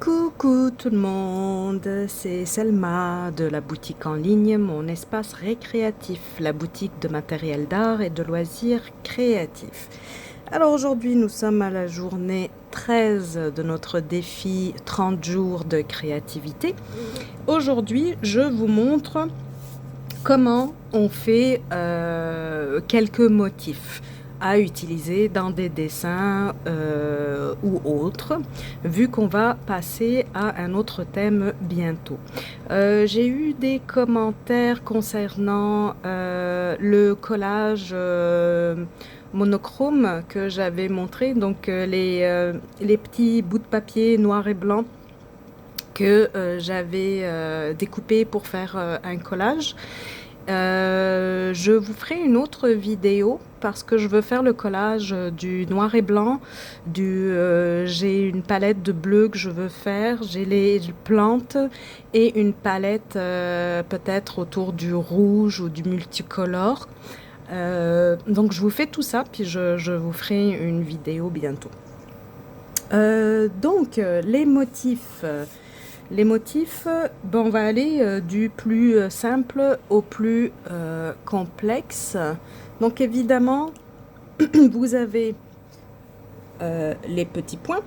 Coucou tout le monde, c'est Selma de la boutique en ligne Mon Espace Récréatif, la boutique de matériel d'art et de loisirs créatifs. Alors aujourd'hui nous sommes à la journée 13 de notre défi 30 jours de créativité. Aujourd'hui je vous montre comment on fait quelques motifs à utiliser dans des dessins ou autres, vu qu'on va passer à un autre thème bientôt. J'ai eu des commentaires concernant le collage monochrome que j'avais montré, donc les petits bouts de papier noir et blanc que j'avais découpé pour faire un collage. Je vous ferai une autre vidéo parce que je veux faire le collage du noir et blanc, j'ai une palette de bleu que je veux faire, j'ai les plantes et une palette peut-être autour du rouge ou du multicolore. Donc je vous fais tout ça puis je vous ferai une vidéo bientôt. Les motifs. Les motifs, ben on va aller du plus simple au plus complexe. Donc évidemment, vous avez les petits points.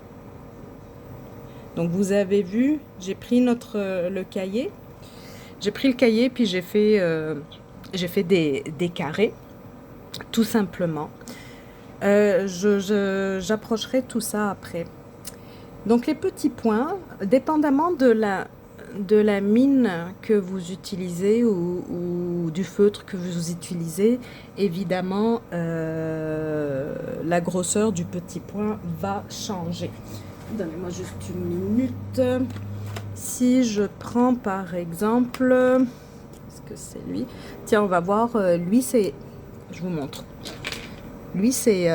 Donc vous avez vu, j'ai pris le cahier. J'ai pris le cahier puis j'ai fait des carrés, tout simplement. J'approcherai tout ça après. Donc les petits points, dépendamment de la mine que vous utilisez ou du feutre que vous utilisez, évidemment, la grosseur du petit point va changer. Donnez-moi juste une minute. Si je prends par exemple, est-ce que c'est lui? Tiens, on va voir, lui c'est, je vous montre. Lui c'est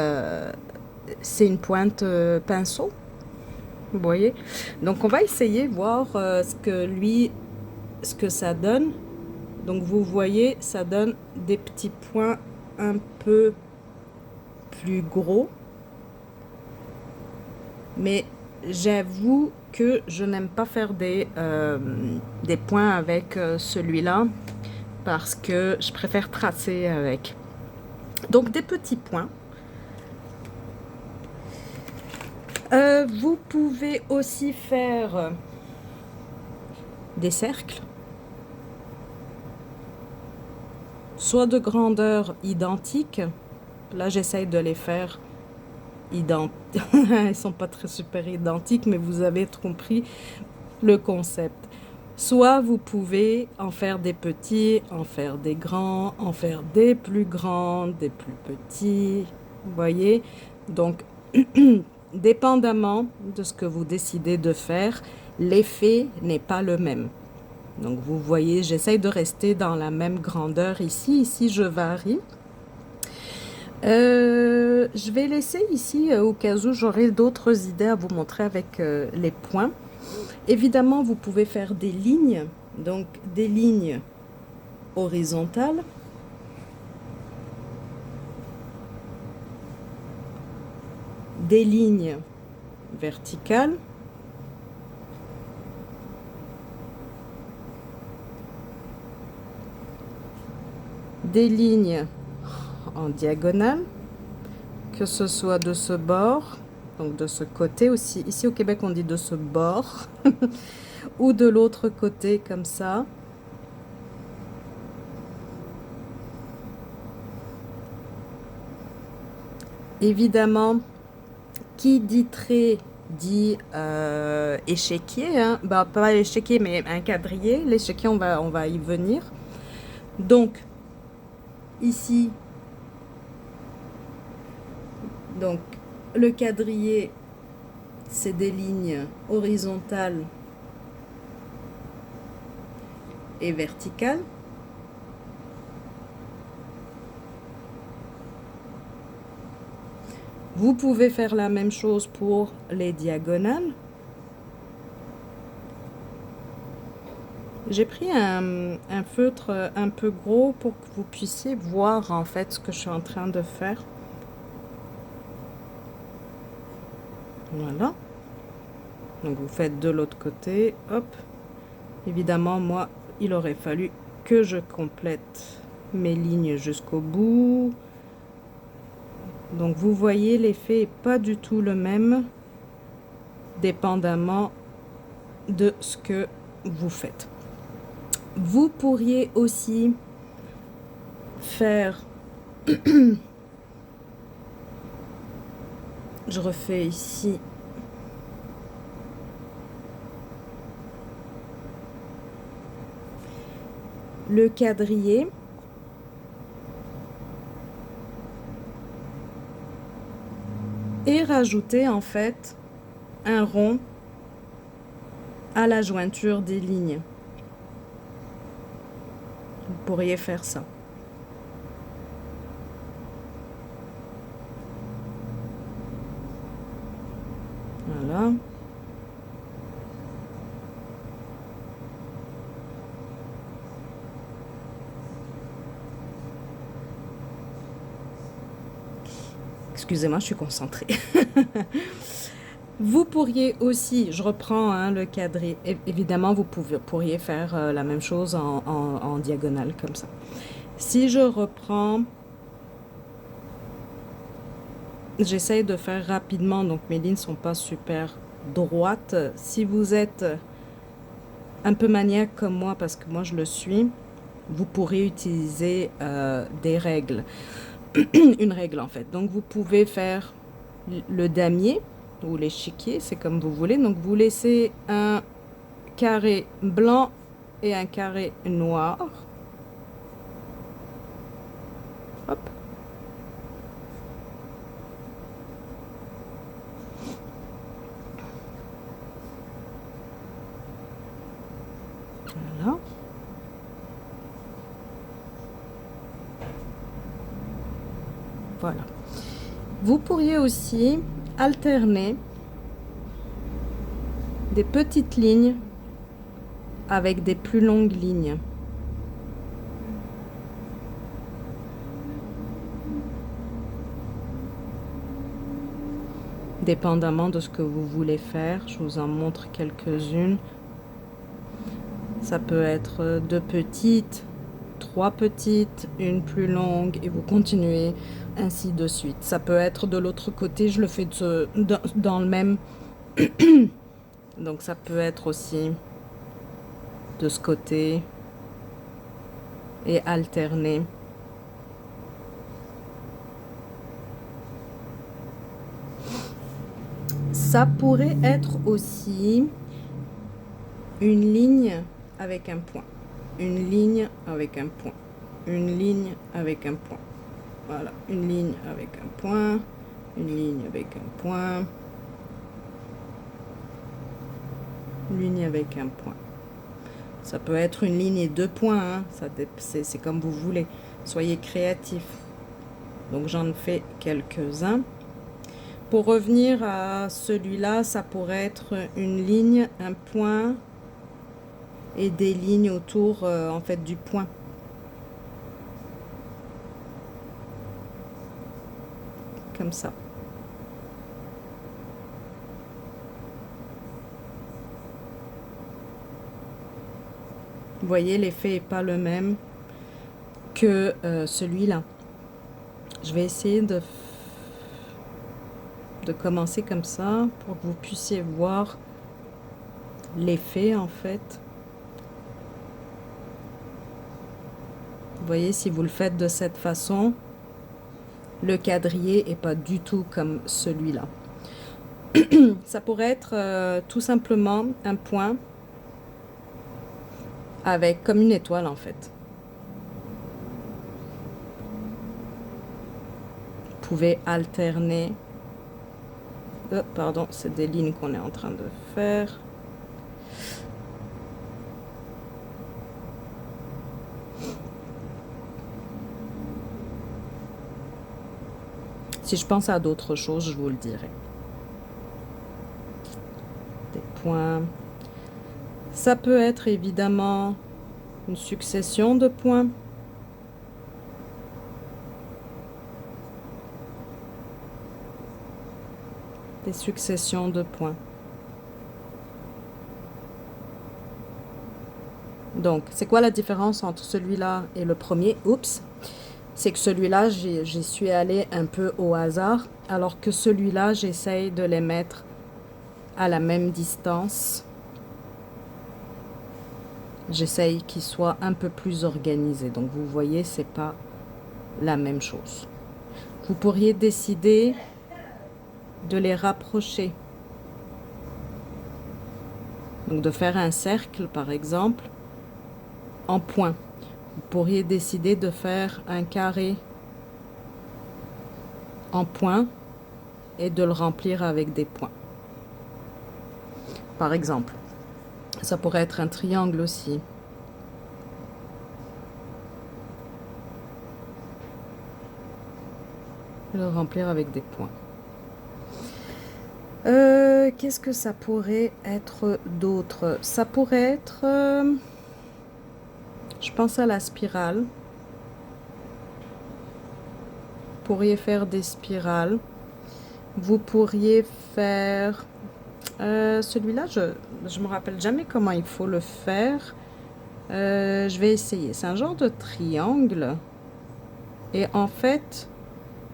une pointe pinceau. Vous voyez, donc on va essayer voir ce que ça donne. Donc vous voyez, ça donne des petits points un peu plus gros, mais j'avoue que je n'aime pas faire des points avec celui-là parce que je préfère tracer avec. Donc des petits points. Vous pouvez aussi faire des cercles, soit de grandeur identique. Là, j'essaye de les faire identiques. Ils sont pas très super identiques, mais vous avez compris le concept. Soit vous pouvez en faire des petits, en faire des grands, en faire des plus grands, des plus petits. Vous voyez? Donc, dépendamment de ce que vous décidez de faire, l'effet n'est pas le même. Donc vous voyez, j'essaye de rester dans la même grandeur ici. Ici, je varie. Je vais laisser ici, au cas où j'aurai d'autres idées à vous montrer avec les points. Évidemment, vous pouvez faire des lignes. Donc des lignes horizontales. Des lignes verticales, des lignes en diagonale, que ce soit de ce bord, donc de ce côté aussi, ici au Québec on dit de ce bord, ou de l'autre côté comme ça. Évidemment, qui dit trait dit échiquier, hein? Bah, pas échiquier mais un quadrillé. L'échiquier on va y venir. Donc ici, donc le quadrillé c'est des lignes horizontales et verticales. Vous pouvez faire la même chose pour les diagonales. J'ai pris un feutre un peu gros pour que vous puissiez voir en fait ce que je suis en train de faire. Voilà. Donc vous faites de l'autre côté, hop. Évidemment, moi, il aurait fallu que je complète mes lignes jusqu'au bout. Donc vous voyez, l'effet n'est pas du tout le même, dépendamment de ce que vous faites. Vous pourriez aussi faire, je refais ici, le quadrillé. Et rajouter en fait un rond à la jointure des lignes. Vous pourriez faire ça. Voilà. Excusez-moi, je suis concentrée. Vous pourriez aussi, je reprends hein, le quadrillé, évidemment vous pourriez faire la même chose en diagonale comme ça. Si je reprends, j'essaye de faire rapidement, donc mes lignes ne sont pas super droites. Si vous êtes un peu maniaque comme moi, parce que moi je le suis, vous pourrez utiliser des règles, une règle en fait. Donc vous pouvez faire le damier ou l'échiquier, c'est comme vous voulez. Donc vous laissez un carré blanc et un carré noir. Hop. Voilà. Voilà. Vous pourriez aussi alterner des petites lignes avec des plus longues lignes. Dépendamment de ce que vous voulez faire, je vous en montre quelques-unes. Ça peut être 2 petites, 3 petites, une plus longue et vous continuez ainsi de suite. Ça peut être de l'autre côté, je le fais dans le même. Donc ça peut être aussi de ce côté et alterner. Ça pourrait être aussi une ligne avec un point, une ligne avec un point, une ligne avec un point. Voilà, une ligne avec un point, une ligne avec un point, une ligne avec un point. Ça peut être une ligne et 2 points, hein. C'est comme vous voulez. Soyez créatif. Donc j'en fais quelques-uns. Pour revenir à celui-là, ça pourrait être une ligne, un point et des lignes autour en fait du point. Comme ça. Vous voyez, l'effet n'est pas le même que celui-là. Je vais essayer de commencer comme ça pour que vous puissiez voir l'effet en fait. Vous voyez, si vous le faites de cette façon, le quadrillé n'est pas du tout comme celui-là. Ça pourrait être tout simplement un point avec comme une étoile en fait. Vous pouvez alterner. Pardon, c'est des lignes qu'on est en train de faire. Si je pense à d'autres choses, je vous le dirai. Des points. Ça peut être évidemment une succession de points. Des successions de points. Donc, c'est quoi la différence entre celui-là et le premier? Oups! C'est que celui-là, j'y suis allée un peu au hasard, alors que celui-là, j'essaye de les mettre à la même distance. J'essaye qu'ils soient un peu plus organisés. Donc, vous voyez, c'est pas la même chose. Vous pourriez décider de les rapprocher. Donc, de faire un cercle, par exemple, en point. Vous pourriez décider de faire un carré en point et de le remplir avec des points. Par exemple, ça pourrait être un triangle aussi. Le remplir avec des points. Qu'est-ce que ça pourrait être d'autre? Ça pourrait être... je pense à la spirale. Vous pourriez faire des spirales. Vous pourriez faire... celui-là, je me rappelle jamais comment il faut le faire. Je vais essayer. C'est un genre de triangle. Et en fait,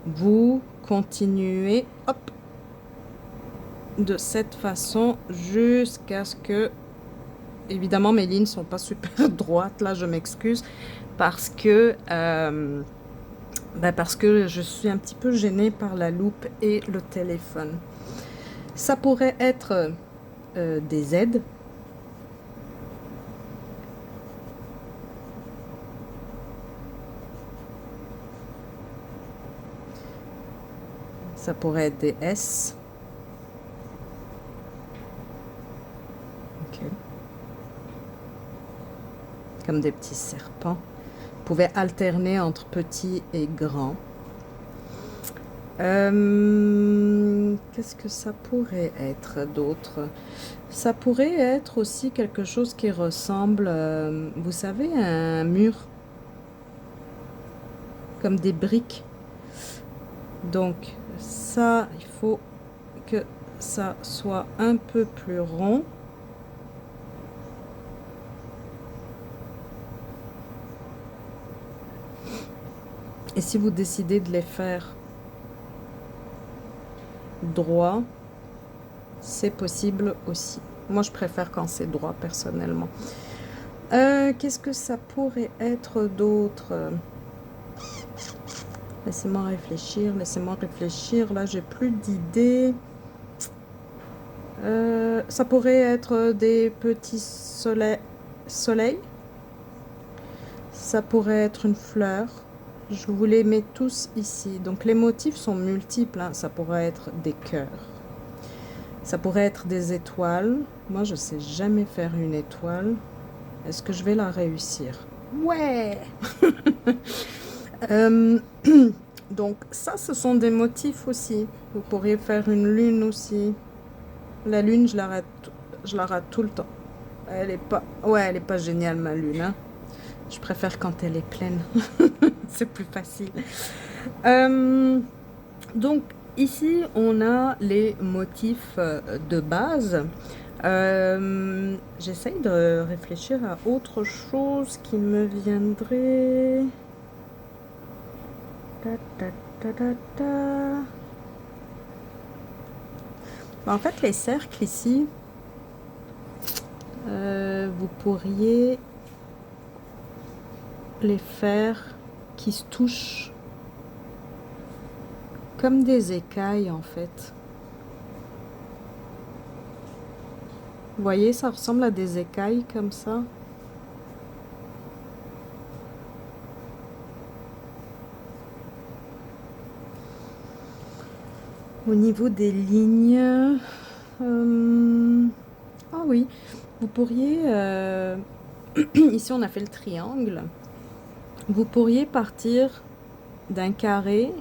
vous continuez, hop, de cette façon jusqu'à ce que... Évidemment, mes lignes sont pas super droites. Là, je m'excuse. Parce que je suis un petit peu gênée par la loupe et le téléphone. Ça pourrait être des Z. Ça pourrait être des S. Ok. Comme des petits serpents. Vous pouvez alterner entre petits et grands. Qu'est-ce que ça pourrait être d'autre? Ça pourrait être aussi quelque chose qui ressemble, vous savez, à un mur. Comme des briques. Donc, ça, il faut que ça soit un peu plus rond. Et si vous décidez de les faire droit, c'est possible aussi. Moi, je préfère quand c'est droit, personnellement. Qu'est-ce que ça pourrait être d'autre? Laissez-moi réfléchir, laissez-moi réfléchir. Là, j'ai plus d'idées. Ça pourrait être des petits soleils. Ça pourrait être une fleur. Je vous les mets tous ici. Donc, les motifs sont multiples, hein. Ça pourrait être des cœurs. Ça pourrait être des étoiles. Moi, je sais jamais faire une étoile. Est-ce que je vais la réussir? Ouais! Donc, ça, ce sont des motifs aussi. Vous pourriez faire une lune aussi. La lune, je la rate tout le temps. Elle est pas... Ouais, elle est pas géniale, ma lune, hein. Je préfère quand elle est pleine. C'est plus facile. Donc, ici, on a les motifs de base. J'essaye de réfléchir à autre chose qui me viendrait. En fait, les cercles ici, vous pourriez les faire qui se touchent comme des écailles en fait. Vous voyez, ça ressemble à des écailles comme ça. Au niveau des lignes, ah oui, vous pourriez, ici on a fait le triangle, vous pourriez partir d'un carré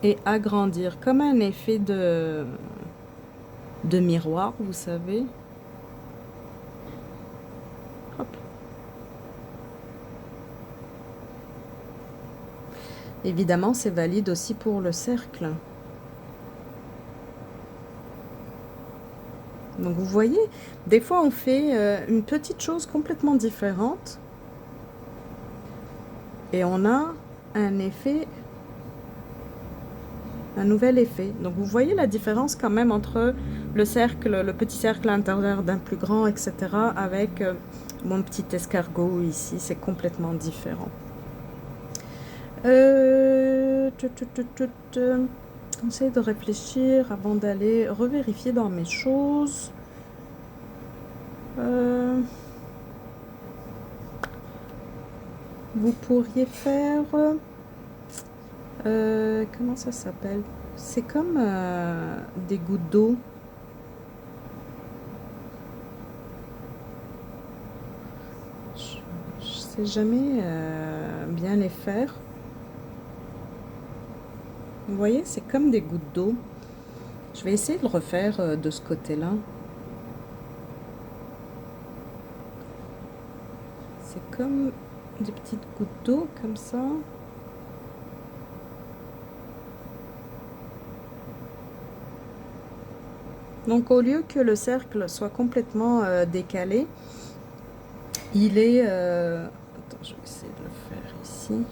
et agrandir comme un effet de miroir, vous savez. Hop. Évidemment, c'est valide aussi pour le cercle. Donc vous voyez, des fois on fait une petite chose complètement différente et on a un effet, un nouvel effet. Donc vous voyez la différence quand même entre le cercle, le petit cercle à l'intérieur d'un plus grand, etc. avec mon petit escargot ici, c'est complètement différent. J'essaie de réfléchir avant d'aller revérifier dans mes choses. Vous pourriez faire... comment ça s'appelle? C'est comme des gouttes d'eau. Je sais jamais bien les faire. Vous voyez, c'est comme des gouttes d'eau. Je vais essayer de le refaire de ce côté-là. C'est comme des petites gouttes d'eau comme ça. Donc au lieu que le cercle soit complètement décalé, il est... Attends, je vais essayer de le faire ici.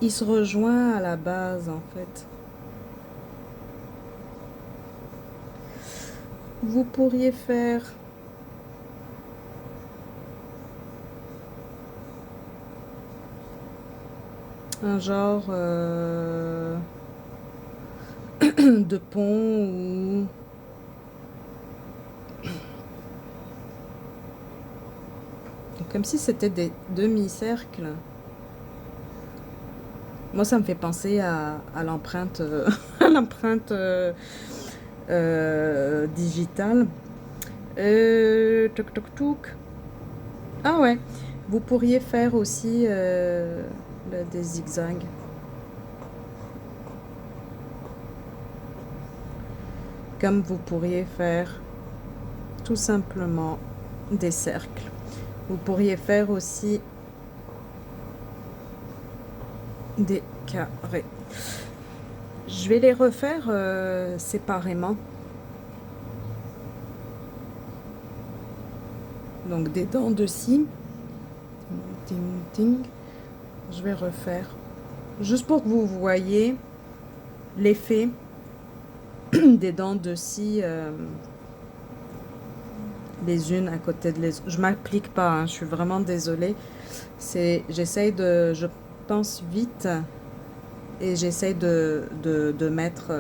Il se rejoint à la base en fait. Vous pourriez faire un genre de pont ou comme si c'était des demi-cercles. Moi, ça me fait penser à l'empreinte à l'empreinte digitale. Toc toc toc. Ah ouais, vous pourriez faire aussi des zigzags. Comme vous pourriez faire tout simplement des cercles. Vous pourriez faire aussi des carrés. Je vais les refaire séparément. Donc des dents de scie. Ting, ting. Je vais refaire. Juste pour que vous voyez l'effet des dents de scie les unes à côté de les autres. Je m'applique pas, hein, je suis vraiment désolée. J'essaye de, je pense vite et j'essaye de mettre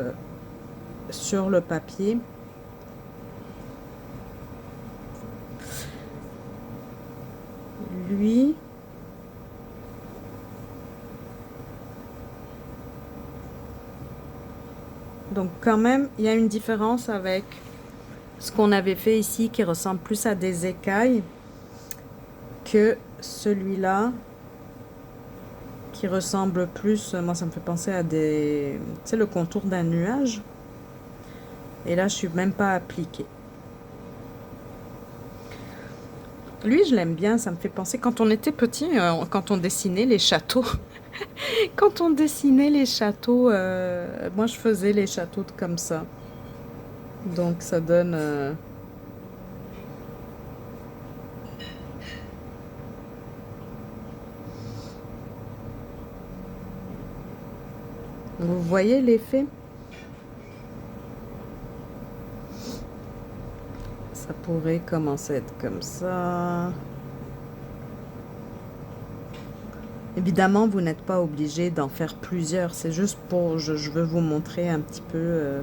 sur le papier. Lui, donc quand même, il y a une différence avec ce qu'on avait fait ici qui ressemble plus à des écailles que celui-là qui ressemble plus, moi ça me fait penser à des, tu sais, le contour d'un nuage. Et là, je suis même pas appliquée. Lui, je l'aime bien, ça me fait penser quand on était petit, quand on dessinait les châteaux. Quand on dessinait les châteaux, moi je faisais les châteaux comme ça. Donc ça donne... Vous voyez l'effet? Ça pourrait commencer à être comme ça. Évidemment, vous n'êtes pas obligé d'en faire plusieurs. C'est juste pour... Je veux vous montrer un petit peu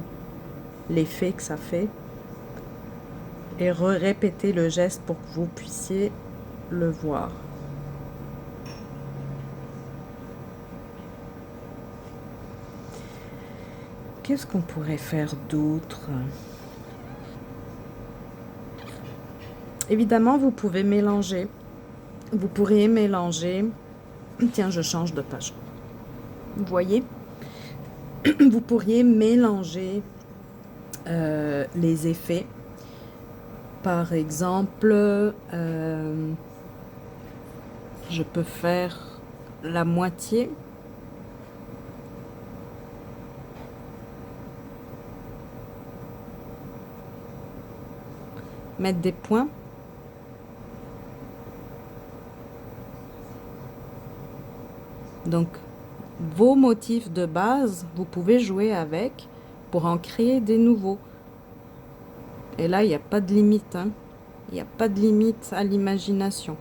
l'effet que ça fait. Et répéter le geste pour que vous puissiez le voir. Qu'est-ce qu'on pourrait faire d'autre? Évidemment, vous pouvez mélanger. Vous pourriez mélanger... Tiens, je change de page. Vous voyez? Vous pourriez mélanger les effets. Par exemple, je peux faire la moitié. mettre des points. Donc, vos motifs de base, vous pouvez jouer avec pour en créer des nouveaux. Et là, il n'y a pas de limite, hein. Il n'y a pas de limite à l'imagination.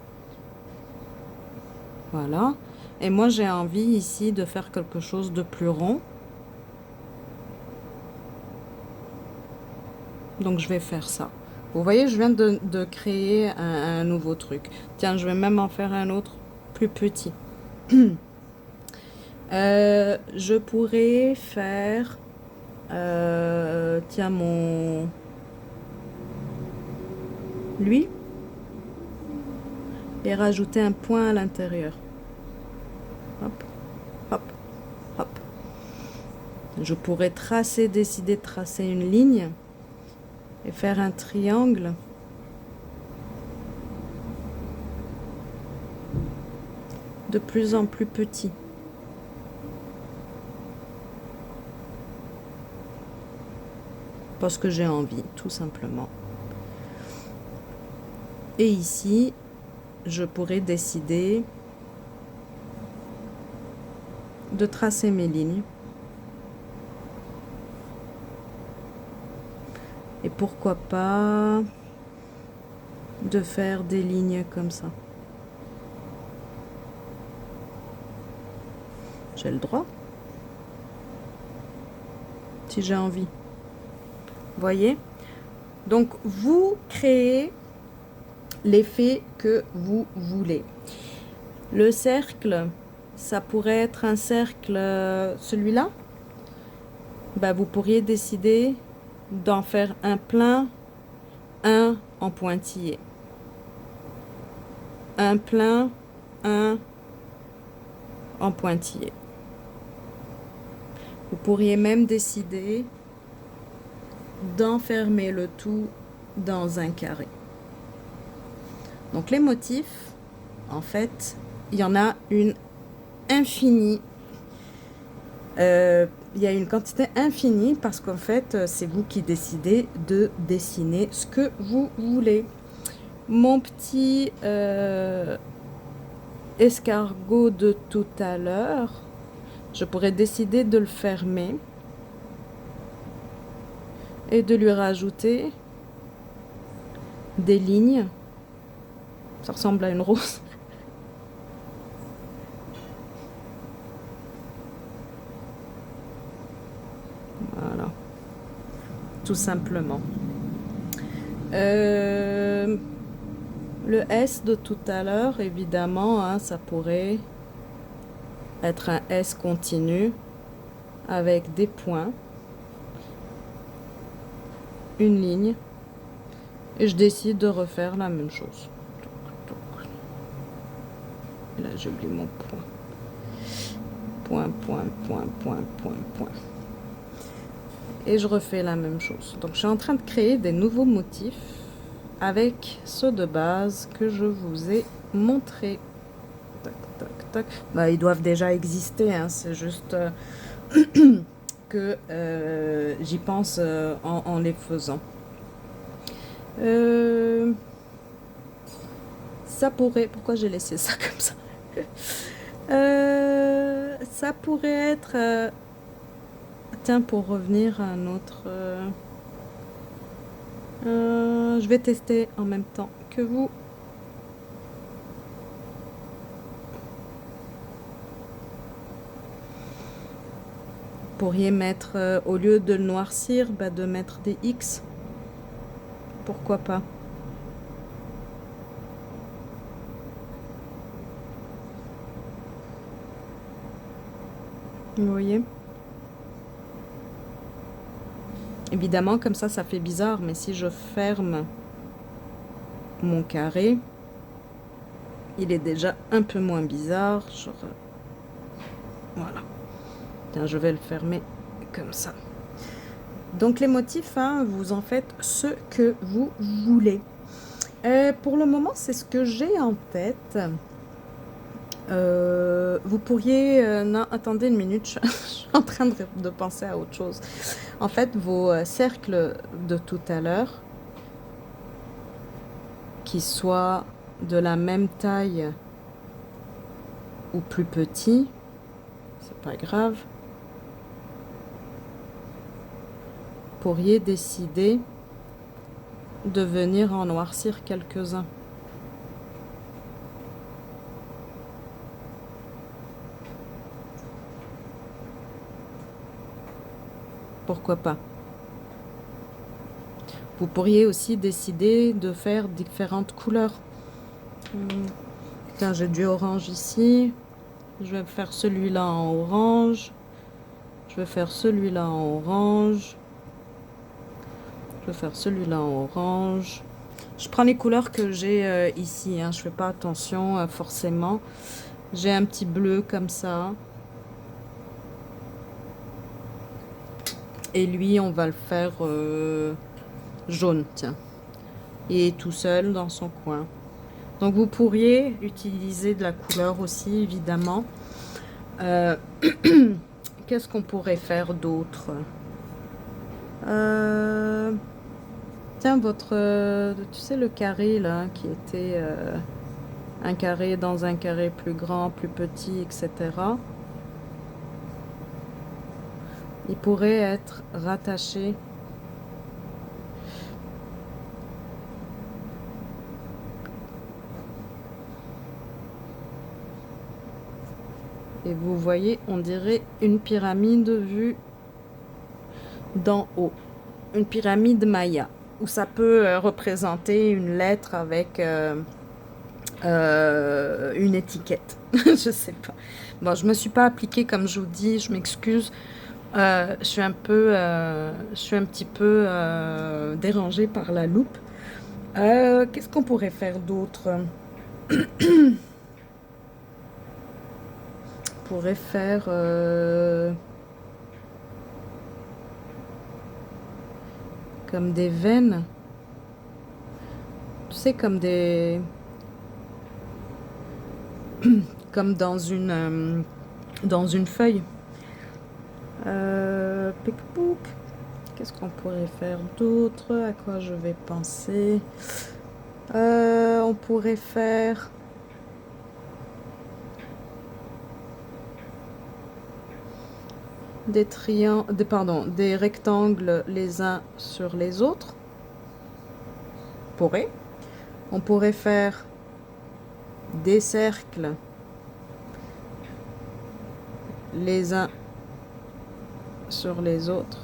Voilà. Et moi, j'ai envie ici de faire quelque chose de plus rond. Donc, je vais faire ça. Vous voyez, je viens de créer un nouveau truc. Tiens, je vais même en faire un autre plus petit. Je pourrais faire... tiens, lui. Et rajouter un point à l'intérieur. Hop, hop, hop. Je pourrais décider de tracer une ligne et faire un triangle. De plus en plus petit. Parce que j'ai envie, tout simplement. Et ici, je pourrais décider de tracer mes lignes. Et pourquoi pas de faire des lignes comme ça. J'ai le droit. Si j'ai envie. Voyez? Donc, vous créez l'effet que vous voulez. Le cercle, ça pourrait être un cercle, celui-là. Ben, vous pourriez décider d'en faire un plein, un en pointillé. Un plein, un en pointillé. Vous pourriez même décider d'enfermer le tout dans un carré. Donc les motifs, en fait, il y en a une infinie. Il y a une quantité infinie parce qu'en fait, c'est vous qui décidez de dessiner ce que vous voulez. Mon petit escargot de tout à l'heure, je pourrais décider de le fermer et de lui rajouter des lignes. Ça ressemble à une rose. Voilà. Tout simplement. Le S de tout à l'heure, évidemment, hein, ça pourrait être un S continu avec des points, une ligne, et je décide de refaire la même chose. Et là, j'oublie mon point. Point, point, point, point, point, point. Et je refais la même chose. Donc, je suis en train de créer des nouveaux motifs avec ceux de base que je vous ai montrés. Tac, tac, tac. Bah, ils doivent déjà exister, hein, c'est juste que j'y pense en les faisant. Ça pourrait... Pourquoi j'ai laissé ça comme ça? Ça pourrait être... Tiens, pour revenir à un autre... je vais tester en même temps que vous. Vous pourriez mettre, au lieu de le noircir, bah, de mettre des X. Pourquoi pas? Vous voyez? Évidemment, comme ça fait bizarre, mais si je ferme mon carré, il est déjà un peu moins bizarre. Voilà. Tiens, je vais le fermer comme ça. Donc les motifs, hein, vous en faites ce que vous voulez. Pour le moment, c'est ce que j'ai en tête. Vous pourriez... non, attendez une minute, je suis en train de penser à autre chose. En fait, vos cercles de tout à l'heure, qui soit de la même taille ou plus petit, c'est pas grave. Vous pourriez décider de venir en noircir quelques-uns. Pourquoi pas? Vous pourriez aussi décider de faire différentes couleurs. Tiens, j'ai du orange ici. Je vais faire celui-là en orange. Je vais faire celui-là en orange. Je vais faire celui-là en orange. Je prends les couleurs que j'ai ici. Hein. Je fais pas attention forcément. J'ai un petit bleu comme ça. Et lui, on va le faire jaune, tiens. Et tout seul dans son coin. Donc vous pourriez utiliser de la couleur aussi, évidemment. Qu'est-ce qu'on pourrait faire d'autre? Tiens, tu sais le carré là, qui était un carré dans un carré plus grand, plus petit, etc. Il pourrait être rattaché. Et vous voyez, on dirait une pyramide vue d'en haut. Une pyramide Maya. Où ça peut représenter une lettre avec une étiquette. Je sais pas. Bon, je me suis pas appliquée comme je vous dis, je m'excuse. Je suis un petit peu dérangée par la loupe. Qu'est-ce qu'on pourrait faire d'autre? On pourrait faire comme des veines. Tu sais, comme des... comme dans une feuille. Pic-pouc. Qu'est-ce qu'on pourrait faire d'autre? À quoi je vais penser? On pourrait faire... des triangles, des rectangles les uns sur les autres. On pourrait faire des cercles les uns sur les autres.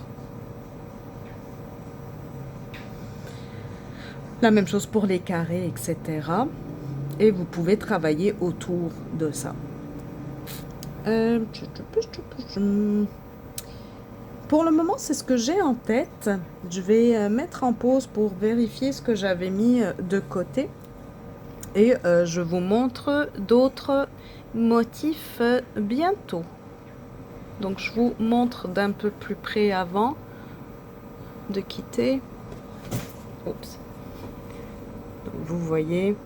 La même chose pour les carrés, etc. Et vous pouvez travailler autour de ça. Pour le moment, c'est ce que j'ai en tête. Je vais mettre en pause pour vérifier ce que j'avais mis de côté. Et je vous montre d'autres motifs bientôt. Donc, je vous montre d'un peu plus près avant de quitter. Oups. Donc, vous voyez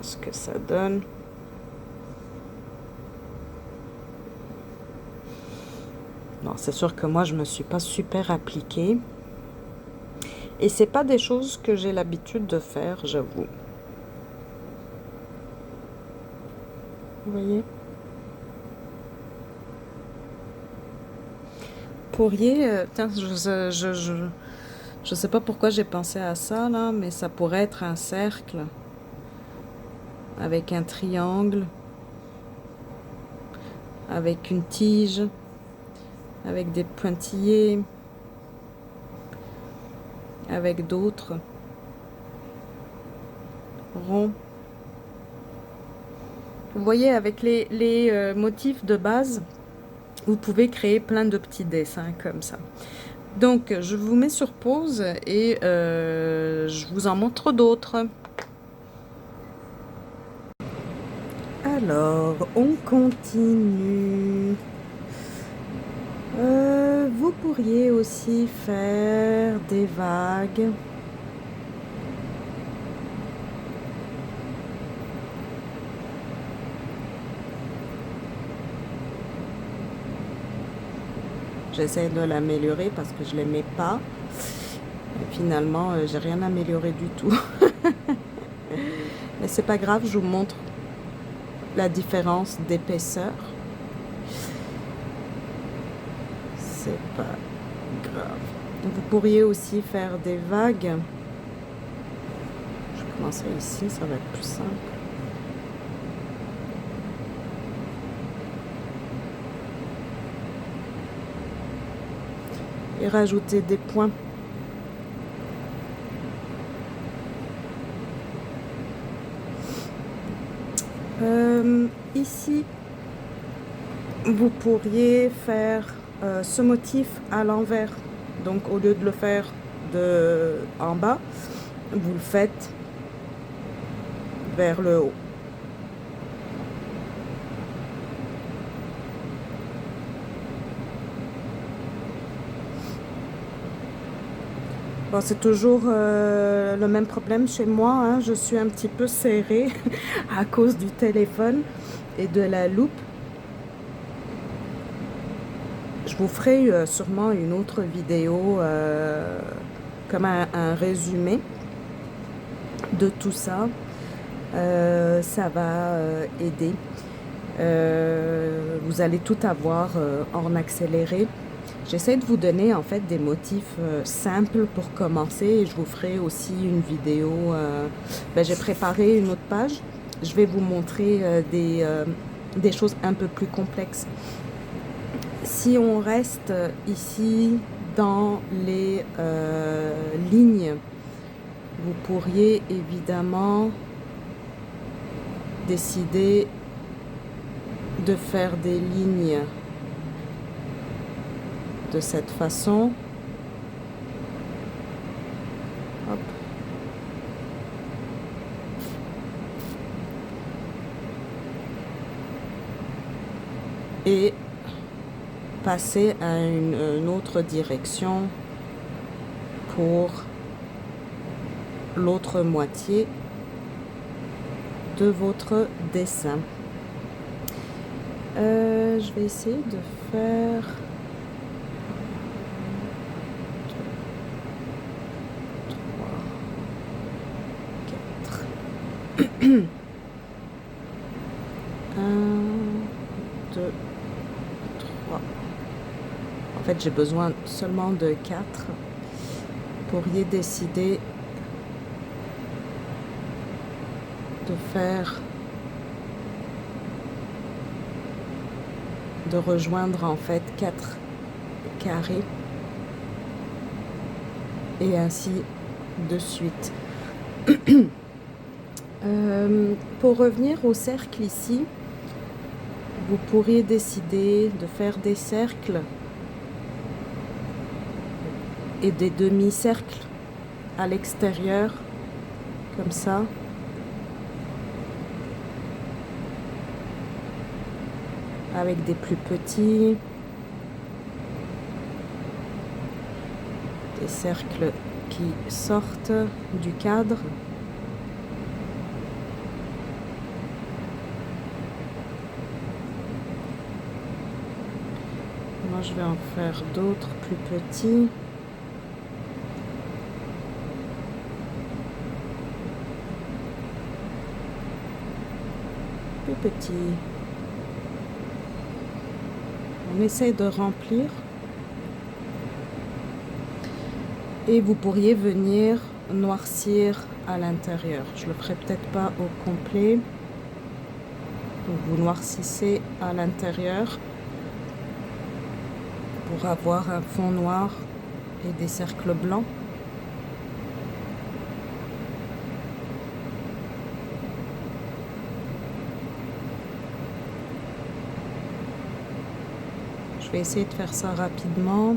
ce que ça donne. Non, c'est sûr que moi, je me suis pas super appliquée. Et c'est pas des choses que j'ai l'habitude de faire, j'avoue. Vous voyez? Pourriez... tiens, je sais pas pourquoi j'ai pensé à ça, là, mais ça pourrait être un cercle avec un triangle, avec une tige, avec des pointillés, avec d'autres ronds. Vous voyez, avec les motifs de base, vous pouvez créer plein de petits dessins comme ça. Donc, je vous mets sur pause et je vous en montre d'autres. Alors, on continue. Vous pourriez aussi faire des vagues. J'essaie de l'améliorer parce que je ne l'aimais pas. finalement, j'ai rien amélioré du tout. Mais c'est pas grave, je vous montre la différence d'épaisseur. C'est pas grave. Vous pourriez aussi faire des vagues. Je vais commencer ici, ça va être plus simple. Et rajouter des points. Ici, vous pourriez faire ce motif à l'envers. Donc, au lieu de le faire en bas, vous le faites vers le haut. Bon, c'est toujours le même problème chez moi, hein. Je suis un petit peu serrée à cause du téléphone et de la loupe. Je vous ferai sûrement une autre vidéo comme un résumé de tout ça. Ça va aider. Vous allez tout avoir en accéléré. J'essaie de vous donner en fait des motifs simples pour commencer et je vous ferai aussi une vidéo. J'ai préparé une autre page. Je vais vous montrer des choses un peu plus complexes. Si on reste ici dans les lignes, vous pourriez évidemment décider de faire des lignes de cette façon. Hop. Et passer à une autre direction pour l'autre moitié de votre dessin. Je vais essayer de faire 1, 2, 3. En fait, j'ai besoin seulement de 4. Vous pourriez décider de faire, de rejoindre en fait 4 carrés et ainsi de suite. Pour revenir au cercle ici, vous pourriez décider de faire des cercles et des demi-cercles à l'extérieur, comme ça. Avec des plus petits, des cercles qui sortent du cadre. Moi, je vais en faire d'autres plus petits. Plus petits. On essaie de remplir. Et vous pourriez venir noircir à l'intérieur. Je le ferai peut-être pas au complet. Donc vous noircissez à l'intérieur pour avoir un fond noir et des cercles blancs. Je vais essayer de faire ça rapidement.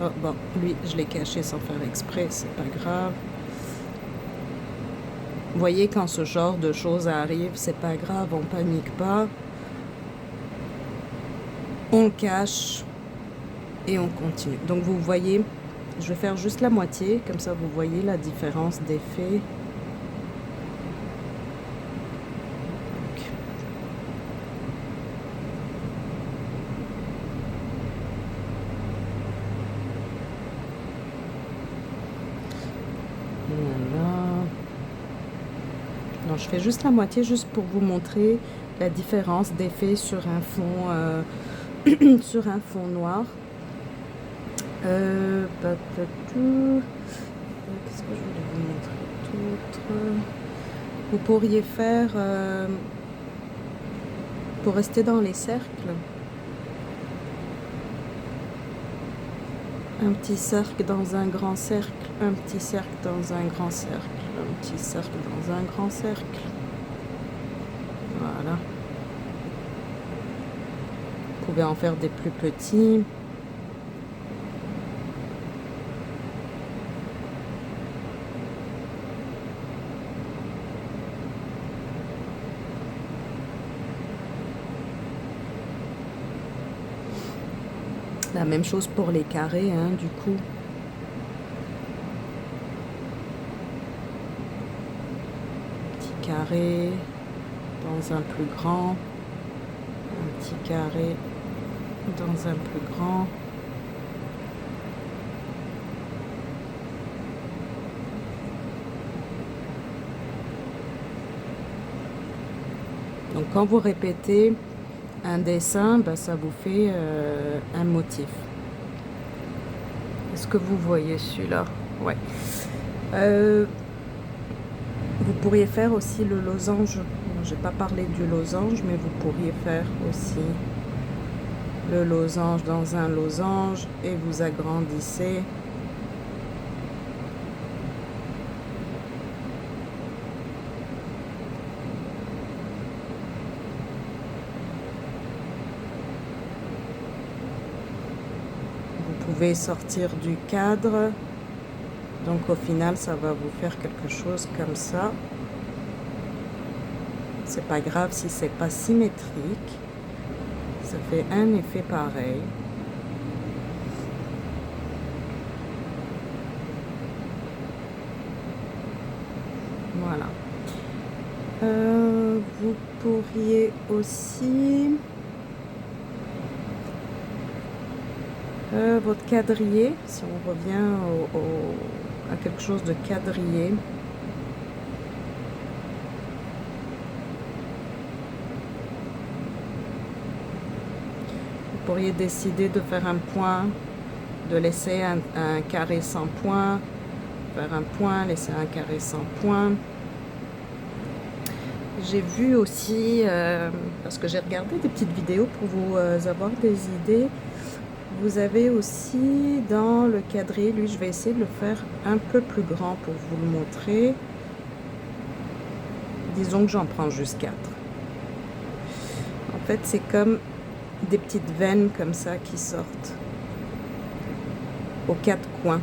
Oh, bon, lui, je l'ai caché sans faire exprès, c'est pas grave. Vous voyez, quand ce genre de choses arrive, c'est pas grave, on panique pas. On cache et on continue. Donc vous voyez, je vais faire juste la moitié, comme ça vous voyez la différence d'effet. Non, je fais juste la moitié, juste pour vous montrer la différence d'effet sur un fond, sur un fond noir. Qu'est-ce que je voulais vous montrer d'autre? Vous pourriez faire, pour rester dans les cercles, un petit cercle dans un grand cercle, un petit cercle dans un grand cercle, un petit cercle dans un grand cercle. Voilà. Vous pouvez en faire des plus petits. La même chose pour les carrés, hein, du coup. Petit carré dans un plus grand. Un petit carré dans un plus grand. Donc quand vous répétez un dessin, ben, ça vous fait un motif. Est-ce que vous voyez celui-là? Ouais. Vous pourriez faire aussi le losange. Je n'ai pas parlé du losange, mais vous pourriez faire aussi le losange dans un losange et vous agrandissez. Vous pouvez sortir du cadre. Donc au final, ça va vous faire quelque chose comme ça. C'est pas grave si c'est pas symétrique. Ça fait un effet pareil. Voilà. Vous pourriez aussi votre quadrillé, si on revient à quelque chose de quadrillé. Vous pourriez décider de faire un point, de laisser un carré sans point, faire un point, laisser un carré sans point. J'ai vu aussi, parce que j'ai regardé des petites vidéos pour vous avoir des idées, vous avez aussi dans le quadrillé, lui je vais essayer de le faire un peu plus grand pour vous le montrer. Disons que j'en prends juste 4. En fait c'est comme des petites veines comme ça qui sortent aux 4 coins.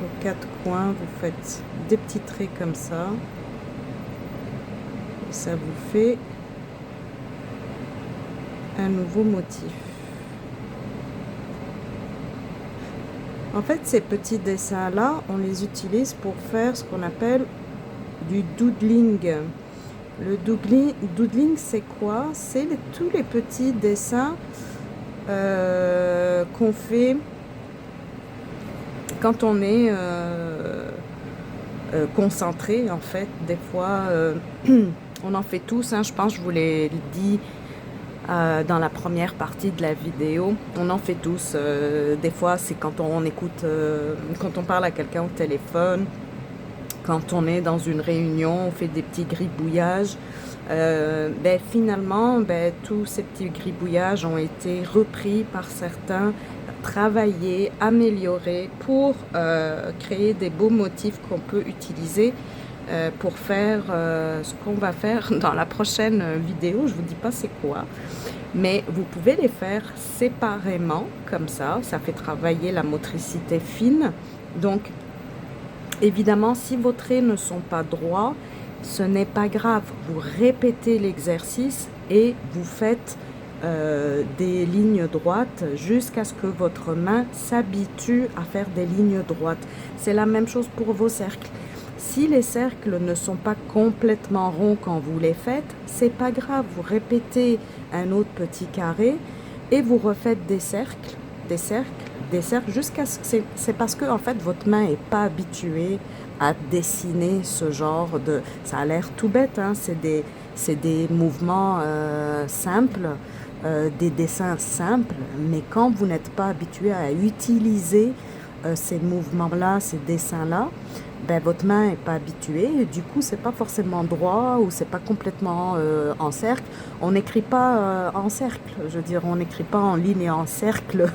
Aux 4 coins, vous faites des petits traits comme ça. Et ça vous fait un nouveau motif. En fait, ces petits dessins-là, on les utilise pour faire ce qu'on appelle du doodling. Le doodling, c'est quoi? C'est tous les petits dessins qu'on fait quand on est concentré, en fait. Des fois, on en fait tous, hein, je pense que je vous l'ai dit dans la première partie de la vidéo. On en fait tous. Des fois, c'est quand on écoute, quand on parle à quelqu'un au téléphone, quand on est dans une réunion, on fait des petits gribouillages. Ben, finalement, ben, tous ces petits gribouillages ont été repris par certains, travaillés, améliorés pour créer des beaux motifs qu'on peut utiliser pour faire ce qu'on va faire dans la prochaine vidéo. Je vous dis pas c'est quoi, mais vous pouvez les faire séparément comme ça fait travailler la motricité fine. Donc évidemment, si vos traits ne sont pas droits, ce n'est pas grave, vous répétez l'exercice et vous faites des lignes droites jusqu'à ce que votre main s'habitue à faire des lignes droites. C'est la même chose pour vos cercles. Si les cercles ne sont pas complètement ronds quand vous les faites, c'est pas grave, vous répétez un autre petit carré et vous refaites des cercles des cercles jusqu'à ce que c'est parce que en fait votre main est pas habituée à dessiner ce genre de, ça a l'air tout bête, hein, c'est des mouvements simples, des dessins simples, mais quand vous n'êtes pas habitué à utiliser ces mouvements-là, ces dessins-là, ben, votre main n'est pas habituée, et du coup c'est pas forcément droit ou c'est pas complètement en cercle. On n'écrit pas en cercle, je veux dire, on n'écrit pas en ligne et en cercle.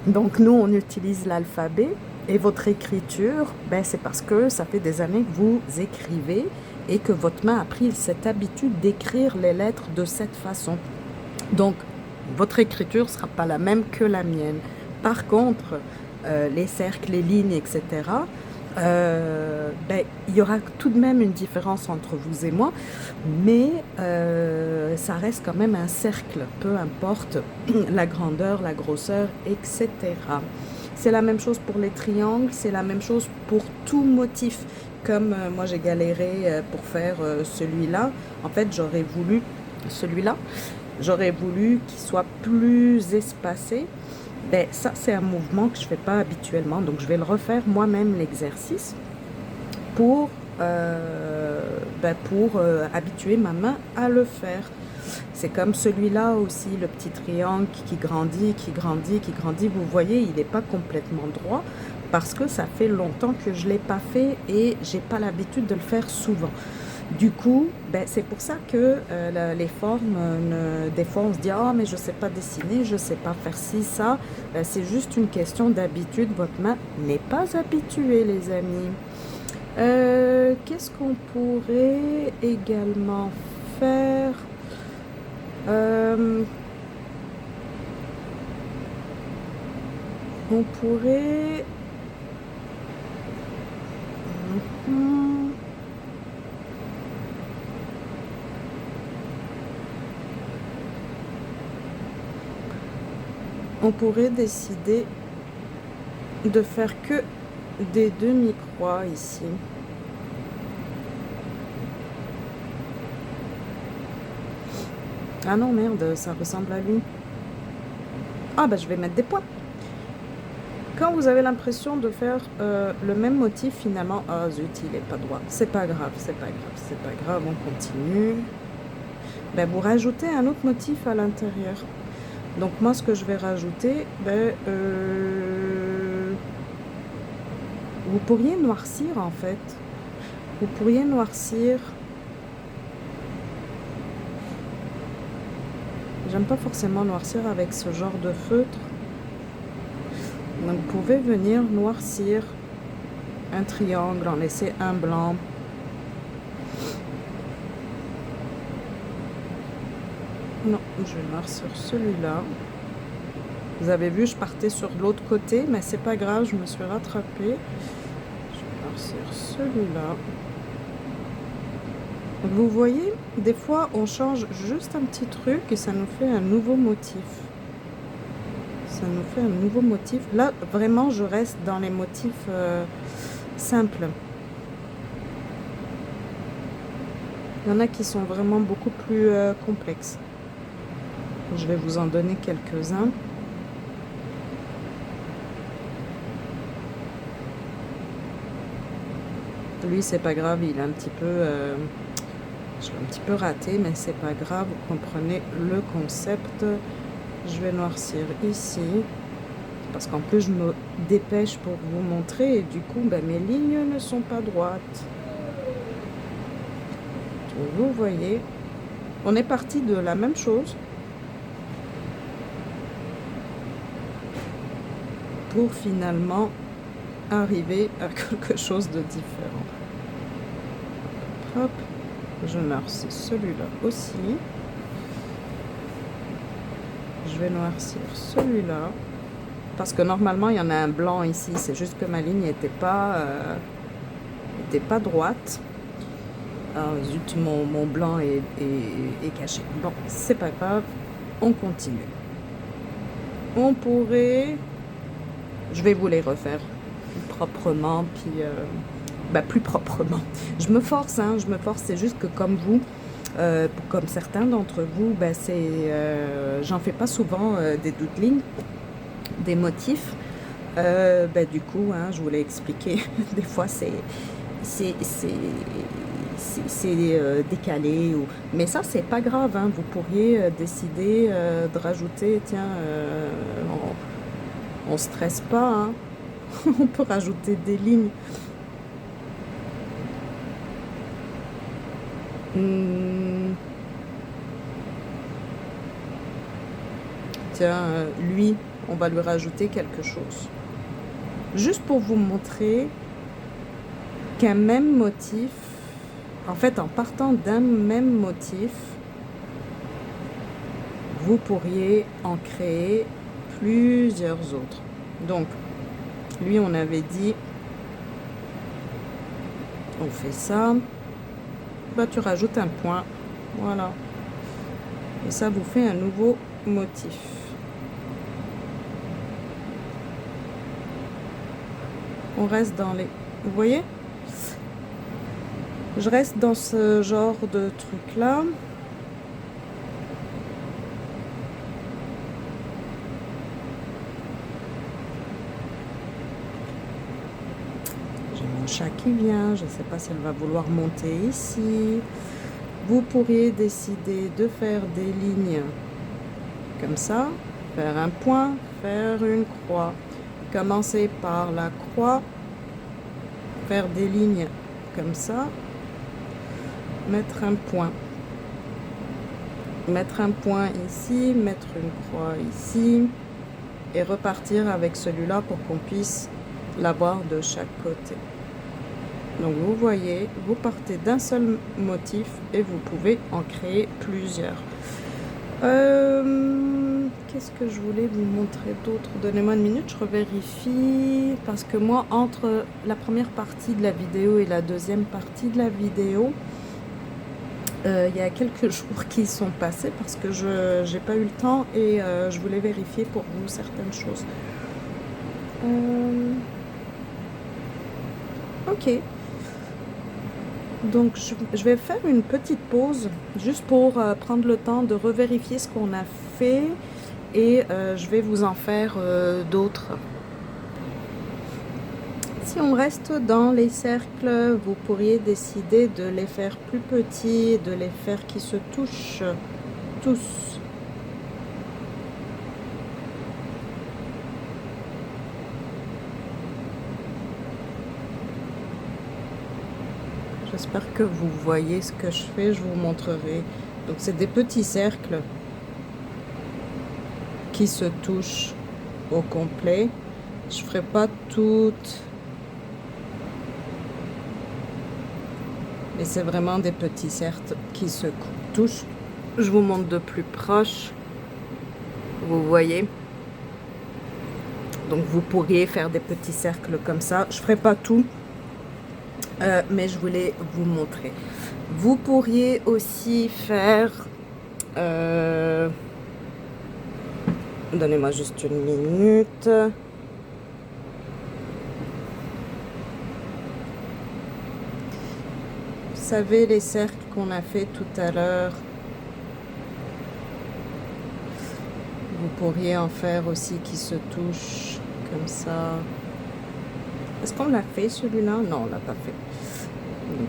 Donc nous on utilise l'alphabet, et votre écriture, ben, c'est parce que ça fait des années que vous écrivez et que votre main a pris cette habitude d'écrire les lettres de cette façon. Donc votre écriture ne sera pas la même que la mienne. Par contre, les cercles, les lignes, etc., ben, il y aura tout de même une différence entre vous et moi, mais ça reste quand même un cercle, peu importe la grandeur, la grosseur, etc. C'est la même chose pour les triangles, c'est la même chose pour tout motif. Comme moi j'ai galéré pour faire celui-là, en fait j'aurais voulu celui-là, j'aurais voulu qu'il soit plus espacé. Ben, ça, c'est un mouvement que je ne fais pas habituellement. Donc, je vais le refaire moi-même, l'exercice, pour, habituer ma main à le faire. C'est comme celui-là aussi, le petit triangle qui grandit, qui grandit, qui grandit. Vous voyez, il n'est pas complètement droit parce que ça fait longtemps que je ne l'ai pas fait et je n'ai pas l'habitude de le faire souvent. Du coup, ben, c'est pour ça que les formes, des fois on se dit « Ah, mais je ne sais pas dessiner, je ne sais pas faire ci, ça ». C'est juste une question d'habitude. Votre main n'est pas habituée, les amis. Qu'est-ce qu'on pourrait également faire? On pourrait... On pourrait décider de faire que des demi-croix ici. Ah non, merde, ça ressemble à lui. Ah bah je vais mettre des points. Quand vous avez l'impression de faire le même motif, finalement, ah zut, il n'est pas droit. C'est pas grave, c'est pas grave, c'est pas grave, on continue. Ben, vous rajoutez un autre motif à l'intérieur. Donc moi, ce que je vais rajouter, ben, vous pourriez noircir en fait. Vous pourriez noircir. J'aime pas forcément noircir avec ce genre de feutre. Donc vous pouvez venir noircir un triangle, en laisser un blanc. Non, je vais noircir celui-là. Vous avez vu, je partais sur l'autre côté, mais c'est pas grave, je me suis rattrapée. Je vais noircir celui-là. Vous voyez, des fois, on change juste un petit truc et ça nous fait un nouveau motif. Ça nous fait un nouveau motif. Là, vraiment, je reste dans les motifs simples. Il y en a qui sont vraiment beaucoup plus complexes. Je vais vous en donner quelques-uns. Lui, c'est pas grave, il est un petit peu... je l'ai un petit peu raté, mais c'est pas grave, vous comprenez le concept. Je vais noircir ici, parce qu'en plus, je me dépêche pour vous montrer, et du coup, ben, mes lignes ne sont pas droites. Vous voyez, on est parti de la même chose. Pour finalement arriver à quelque chose de différent. Hop, je noircis celui-là aussi. Je vais noircir celui-là. Parce que normalement, il y en a un blanc ici. C'est juste que ma ligne n'était pas droite. Ah, zut, mon blanc est caché. Bon, c'est pas grave. On continue. On pourrait... Je vais vous les refaire proprement, puis plus proprement. Je me force, hein, je me force. C'est juste que comme vous, comme certains d'entre vous, j'en fais pas souvent des doubles lignes. des motifs. Du coup, hein, je vous l'ai expliqué, des fois c'est décalé. Mais ça, c'est pas grave. Hein. Vous pourriez décider de rajouter, tiens, on stresse pas. Hein. On peut rajouter des lignes. Tiens, lui, on va lui rajouter quelque chose. Juste pour vous montrer qu'un même motif, en fait, en partant d'un même motif, vous pourriez en créer plusieurs autres. Donc, lui, on avait dit, on fait ça, bah, tu rajoutes un point, voilà. Et ça vous fait un nouveau motif. On reste dans les... Vous voyez? Je reste dans ce genre de truc-là. J'ai mon chat qui vient. Je ne sais pas si elle va vouloir monter ici. Vous pourriez décider de faire des lignes comme ça. Faire un point, faire une croix. Commencer par la croix. Faire des lignes comme ça. Mettre un point ici, mettre une croix ici et repartir avec celui-là pour qu'on puisse l'avoir de chaque côté. Donc vous voyez, vous partez d'un seul motif et vous pouvez en créer plusieurs. Qu'est-ce que je voulais vous montrer d'autre? Donnez-moi une minute, je revérifie parce que moi, entre la première partie de la vidéo et la deuxième partie de la vidéo, il y a quelques jours qui sont passés parce que je n'ai pas eu le temps et je voulais vérifier pour vous certaines choses. Ok. Donc je vais faire une petite pause juste pour prendre le temps de revérifier ce qu'on a fait et je vais vous en faire d'autres. Si on reste dans les cercles, vous pourriez décider de les faire plus petits, de les faire qui se touchent tous. J'espère que vous voyez ce que je fais, je vous montrerai. Donc c'est des petits cercles qui se touchent au complet. Je ne ferai pas toutes. Mais c'est vraiment des petits cercles qui se touchent. Je vous montre de plus proche. Vous voyez. Donc vous pourriez faire des petits cercles comme ça. Je ne ferai pas tout. Mais je voulais vous montrer. Vous pourriez aussi faire... Donnez-moi juste une minute. Vous savez les cercles qu'on a fait tout à l'heure, vous pourriez en faire aussi qui se touchent comme ça. Est-ce qu'on l'a fait celui-là? Non, on l'a pas fait. Donc,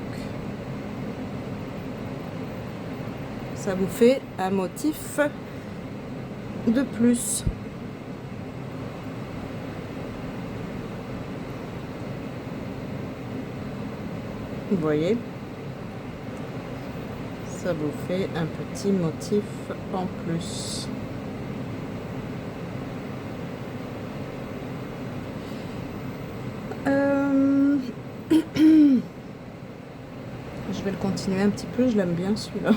ça vous fait un motif de plus. Vous voyez? Ça vous fait un petit motif en plus. Je vais le continuer un petit peu, je l'aime bien celui-là.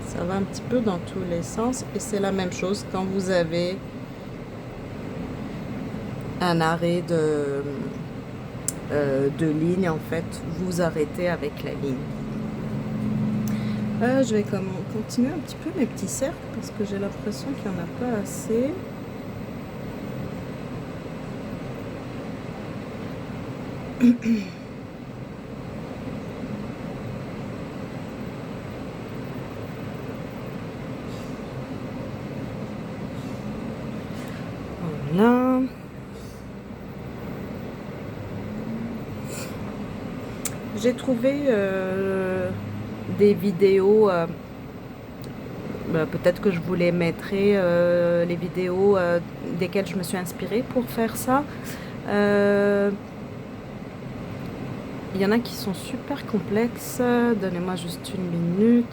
Ça va un petit peu dans tous les sens et c'est la même chose quand vous avez un arrêt de ligne, en fait, vous arrêtez avec la ligne. Je vais continuer un petit peu mes petits cercles parce que j'ai l'impression qu'il n'y en a pas assez. Voilà. J'ai trouvé des vidéos, peut-être que je vous les mettrai, les vidéos desquelles je me suis inspirée pour faire ça. Il y en a qui sont super complexes. Donnez-moi juste une minute.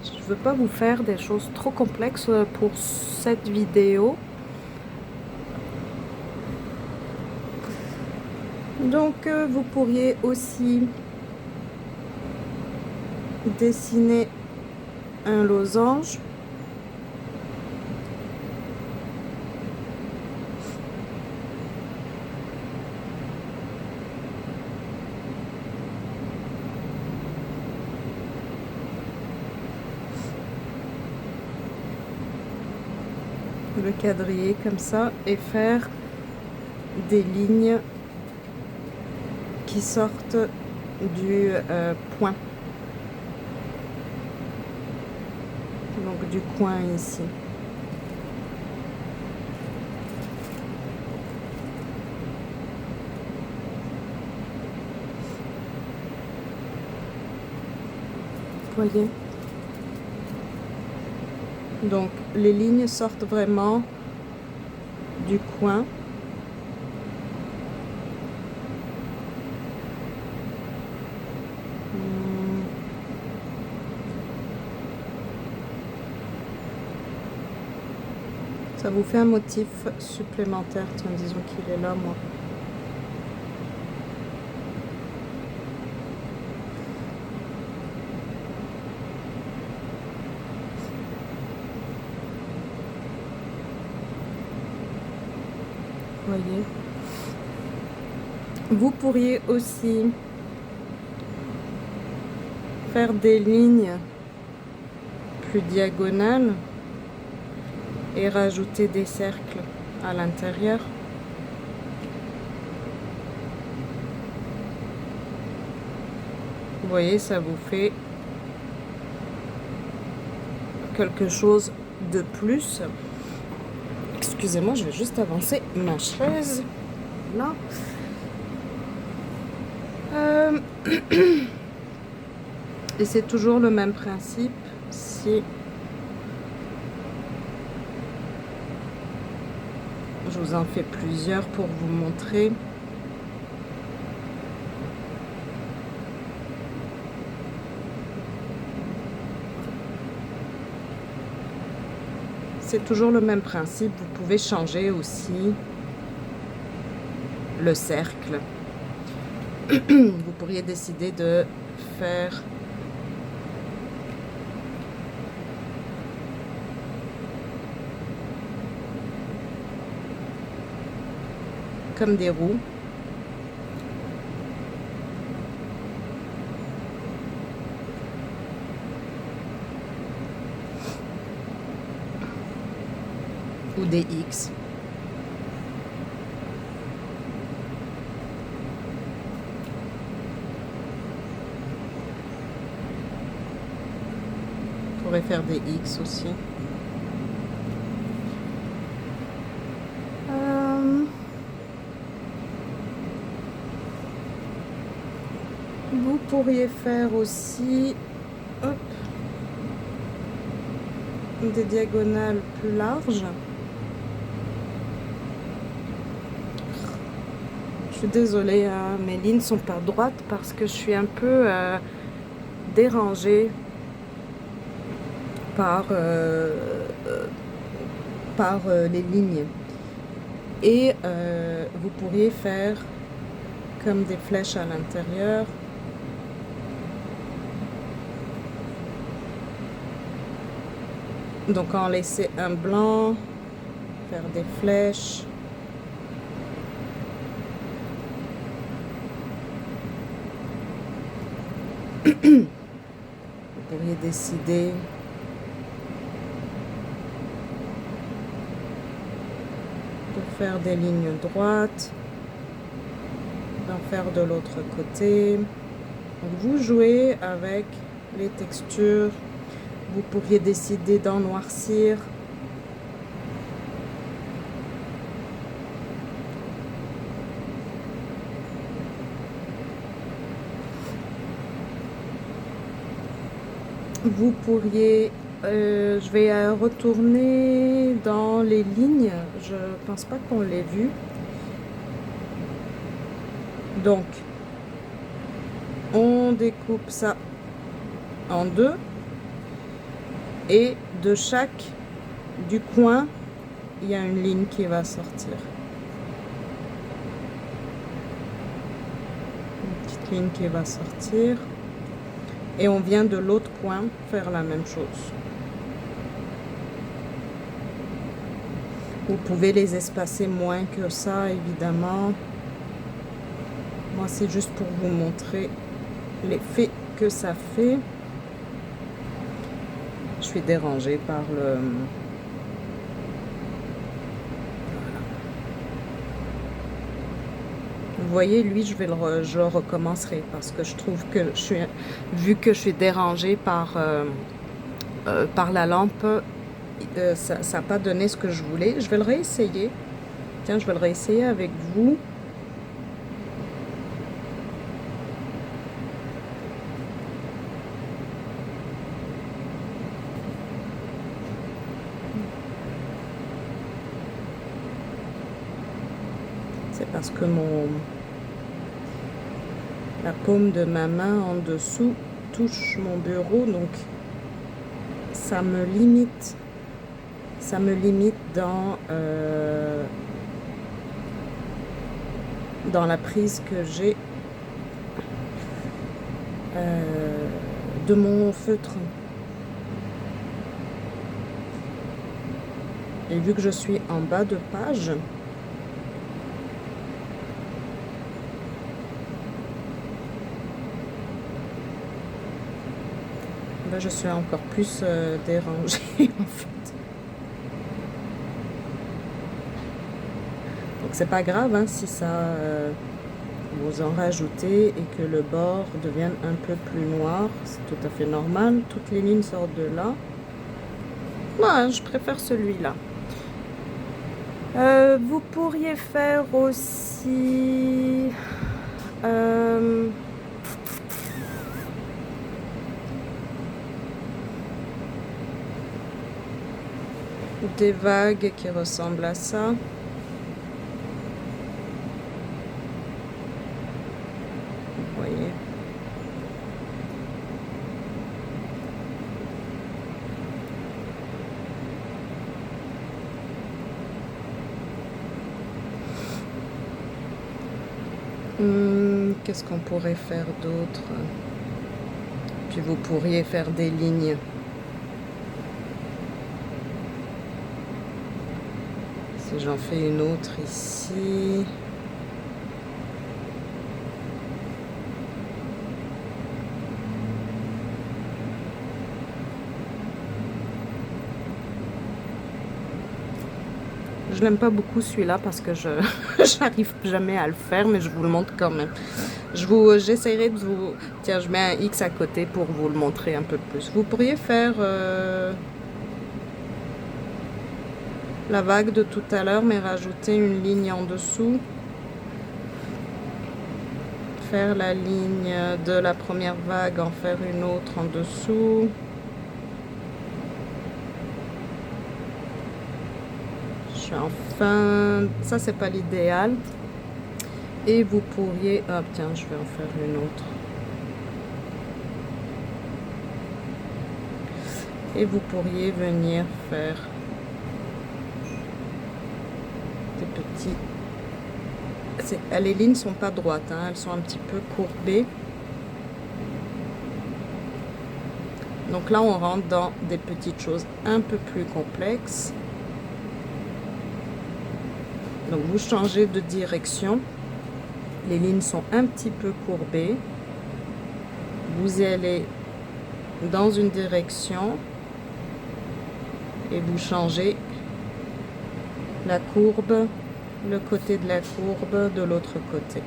Je ne veux pas vous faire des choses trop complexes pour cette vidéo. Donc, vous pourriez aussi dessiner un losange. Le quadriller comme ça et faire des lignes qui sortent du point, donc du coin ici. Voyez, donc les lignes sortent vraiment du coin. Ça vous fait un motif supplémentaire. Tiens, disons qu'il est là, moi. Voyez. Vous pourriez aussi faire des lignes plus diagonales et rajouter des cercles à l'intérieur. Vous voyez, ça vous fait quelque chose de plus. Excusez-moi, je vais juste avancer ma chaise. Là. Et c'est toujours le même principe. Si je vous en fais plusieurs pour vous montrer. C'est toujours le même principe. Vous pouvez changer aussi le cercle. Vous pourriez décider de faire comme des roues. Ou des X. On pourrait faire des X aussi. Vous pourriez faire aussi des diagonales plus larges. Je suis désolée, hein, mes lignes sont pas droites parce que je suis un peu dérangée par les lignes. Et vous pourriez faire comme des flèches à l'intérieur. Donc en laisser un blanc, faire des flèches. Vous pourriez décider de faire des lignes droites, d'en faire de l'autre côté. Donc, vous jouez avec les textures. Vous pourriez décider d'en noircir. Vous pourriez, je vais retourner dans les lignes. Je pense pas qu'on l'ait vu. Donc, on découpe ça en deux. Et de chaque, du coin, il y a une ligne qui va sortir. Une petite ligne qui va sortir. Et on vient de l'autre coin faire la même chose. Vous pouvez les espacer moins que ça, évidemment. Moi, c'est juste pour vous montrer l'effet que ça fait. Je suis dérangée par le... Vous voyez, lui, je le recommencerai parce que je trouve que vu que je suis dérangée par la lampe, ça n'a pas donné ce que je voulais. Je vais le réessayer. Tiens, je vais le réessayer avec vous. C'est parce que la paume de ma main en dessous touche mon bureau, donc ça me limite dans la prise que j'ai de mon feutre. Et vu que je suis en bas de page, là, je suis encore plus dérangée en fait. Donc c'est pas grave hein, si ça vous en rajoutez et que le bord devienne un peu plus noir, c'est tout à fait normal. Toutes les lignes sortent de là. Moi, je préfère celui-là. Vous pourriez faire aussi des vagues qui ressemblent à ça. Vous voyez. Qu'est-ce qu'on pourrait faire d'autre? Puis vous pourriez faire des lignes. Si j'en fais une autre ici. Je l'aime pas beaucoup celui-là parce que je j'arrive jamais à le faire, mais je vous le montre quand même. J'essaierai de vous... Tiens, je mets un X à côté pour vous le montrer un peu plus. Vous pourriez faire la vague de tout à l'heure, mais rajouter une ligne en dessous. Faire la ligne de la première vague, en faire une autre en dessous. Enfin, ça c'est pas l'idéal. Et vous pourriez... Ah tiens, je vais en faire une autre. Et vous pourriez venir faire des petits... Les lignes sont pas droites, hein, elles sont un petit peu courbées. Donc là, on rentre dans des petites choses un peu plus complexes. Donc vous changez de direction, les lignes sont un petit peu courbées, vous allez dans une direction et vous changez la courbe, le côté de la courbe de l'autre côté.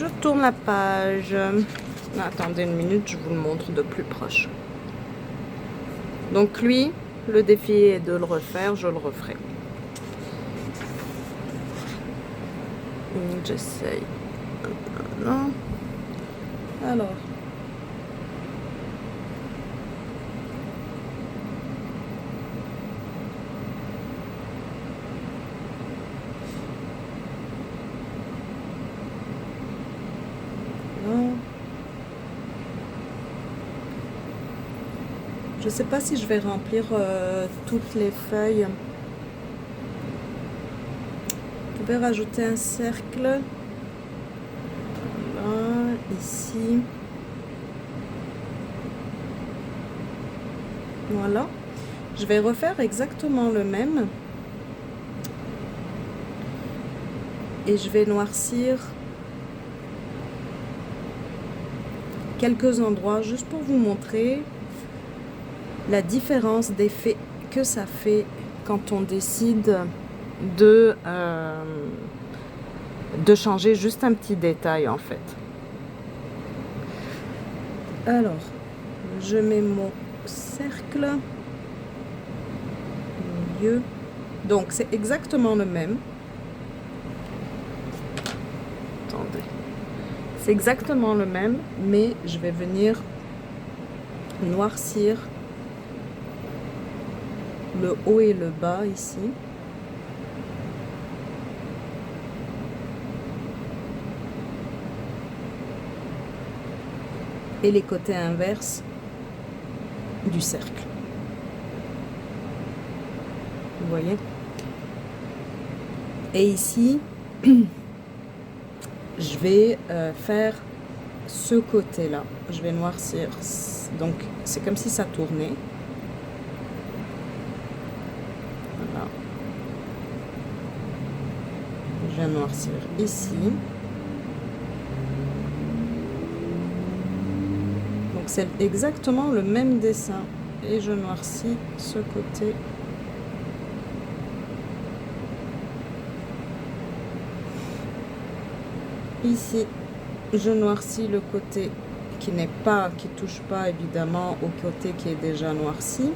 Je tourne la page. Attendez une minute, je vous le montre de plus proche. Donc lui, le défi est de le refaire, je le referai. J'essaye. Non. Alors. Je ne sais pas si je vais remplir toutes les feuilles. Vous pouvez rajouter un cercle. Là, ici. Voilà. Je vais refaire exactement le même. Et je vais noircir quelques endroits juste pour vous montrer la différence d'effet que ça fait quand on décide de changer juste un petit détail en fait. Alors, je mets mon cercle au milieu. Donc, c'est exactement le même. Attendez. C'est exactement le même, mais je vais venir noircir le haut et le bas ici. Et les côtés inverses du cercle. Vous voyez? Et ici, je vais faire ce côté-là. Je vais noircir. Donc, c'est comme si ça tournait. Voilà. Je vais noircir ici. Donc, c'est exactement le même dessin. Et je noircis ce côté. Ici, je noircis le côté qui touche pas évidemment au côté qui est déjà noirci.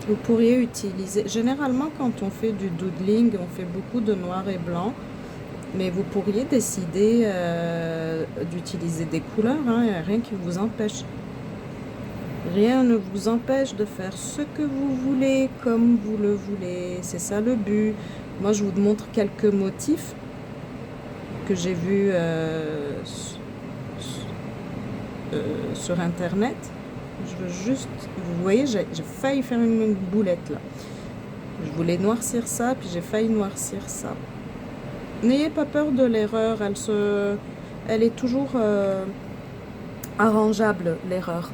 Vous pourriez utiliser, généralement quand on fait du doodling, on fait beaucoup de noir et blanc, mais vous pourriez décider d'utiliser des couleurs, hein, il n'y a rien qui vous empêche. Rien ne vous empêche de faire ce que vous voulez, comme vous le voulez, c'est ça le but. Moi je vous montre quelques motifs que j'ai vus sur internet. Je veux juste, vous voyez, j'ai failli faire une boulette là. Je voulais noircir ça, puis j'ai failli noircir ça. N'ayez pas peur de l'erreur, elle est toujours arrangeable, l'erreur.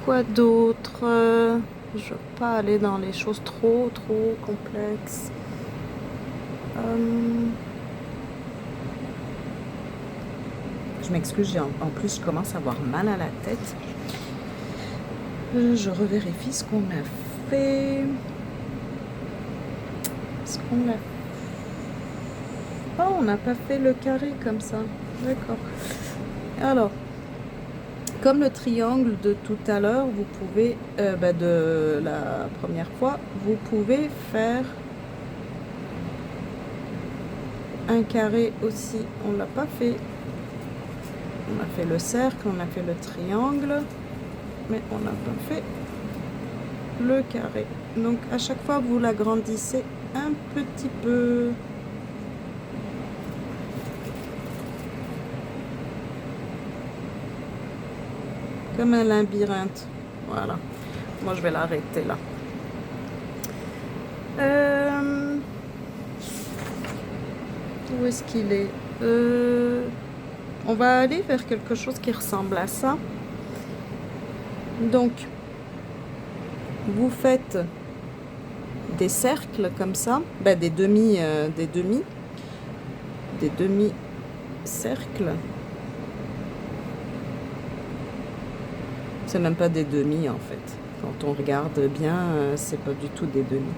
Quoi d'autre? Je ne veux pas aller dans les choses trop complexes. Je m'excuse, en plus je commence à avoir mal à la tête. Je revérifie ce qu'on a fait. Oh, on n'a pas fait le carré comme ça. D'accord. Alors, comme le triangle de tout à l'heure, vous pouvez, de la première fois, vous pouvez faire un carré aussi. On l'a pas fait. On a fait le cercle, on a fait le triangle, mais on n'a pas fait le carré. Donc à chaque fois, vous l'agrandissez un petit peu. Comme un labyrinthe. Voilà. Moi, je vais l'arrêter là. Où est-ce qu'il est, On va aller vers quelque chose qui ressemble à ça. Donc, vous faites des cercles comme ça, ben, des demi-cercles. C'est même pas des demi en fait. Quand on regarde bien, c'est pas du tout des demi.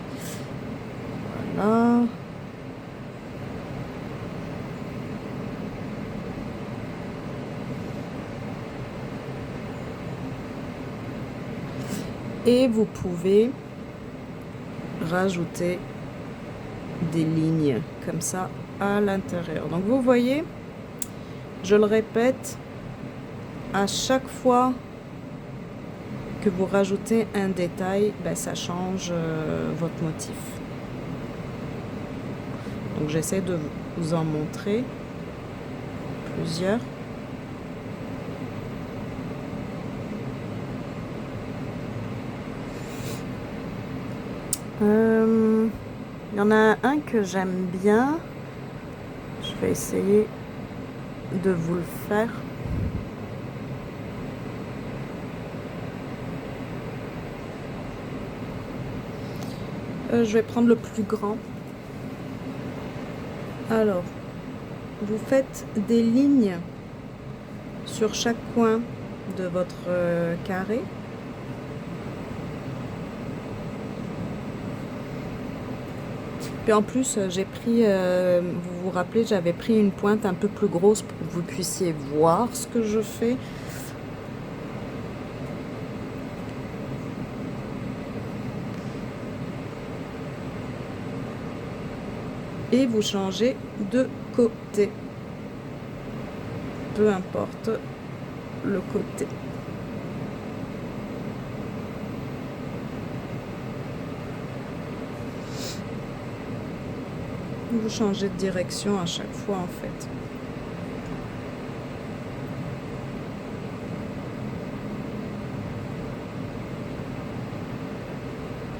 Voilà. Et vous pouvez rajouter des lignes comme ça à l'intérieur. Donc vous voyez, je le répète, à chaque fois que vous rajoutez un détail, ben, ça change votre motif. Donc j'essaie de vous en montrer plusieurs. Il y en a un que j'aime bien. Je vais essayer de vous le faire. Je vais prendre le plus grand. Alors, vous faites des lignes sur chaque coin de votre carré. Puis en plus, j'ai pris, vous vous rappelez, j'avais pris une pointe un peu plus grosse pour que vous puissiez voir ce que je fais. Et vous changez de côté. Peu importe le côté. Vous changez de direction à chaque fois en fait.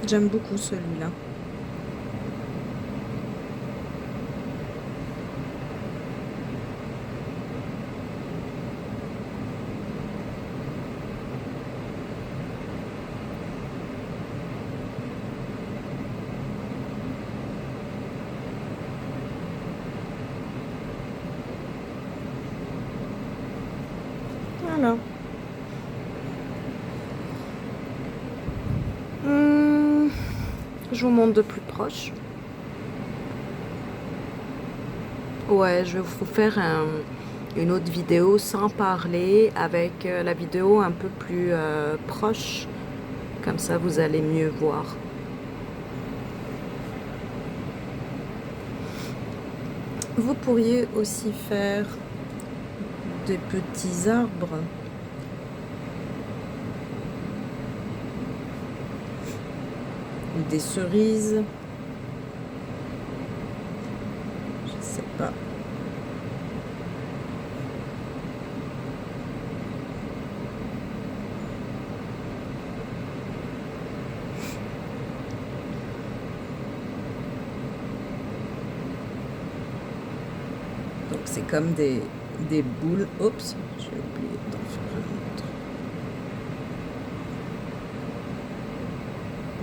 J'aime beaucoup celui-là. Voilà. Je vous montre de plus proche. Ouais, je vais vous faire une autre vidéo sans parler, avec la vidéo un peu plus proche. Comme ça, vous allez mieux voir. Vous pourriez aussi faire des petits arbres. Des cerises. Je sais pas. Donc c'est comme des boules. Oups, j'ai oublié d'en faire un autre.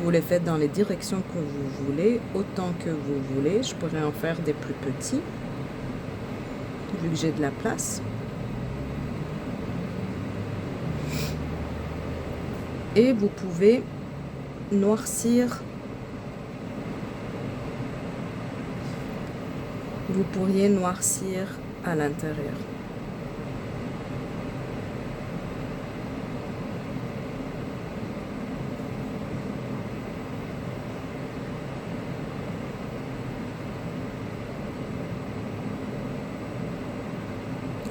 Vous les faites dans les directions que vous voulez, autant que vous voulez. Je pourrais en faire des plus petits, vu que j'ai de la place. Et vous pouvez noircir. Vous pourriez noircir à l'intérieur.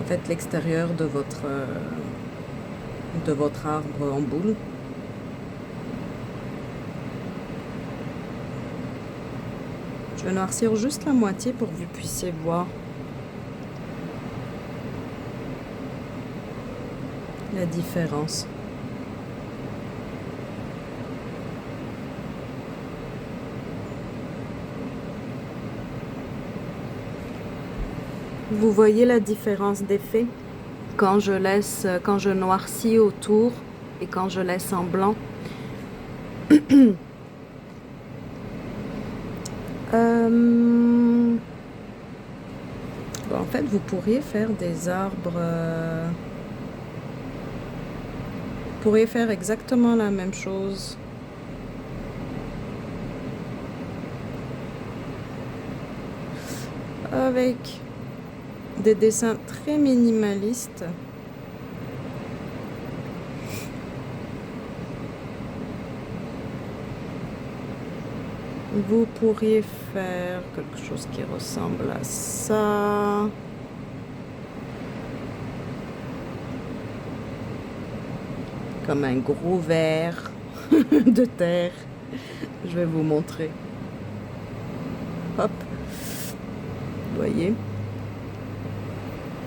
En fait, l'extérieur de votre arbre en boule. Je vais noircir juste la moitié pour que vous puissiez voir la différence. Vous voyez la différence d'effet quand je noircis autour et quand je laisse en blanc. Bon, en fait, vous pourriez faire des arbres. Vous pourriez faire exactement la même chose. Avec des dessins très minimalistes. Vous pourriez faire quelque chose qui ressemble à ça. Comme un gros ver de terre. Je vais vous montrer. Hop. Vous voyez?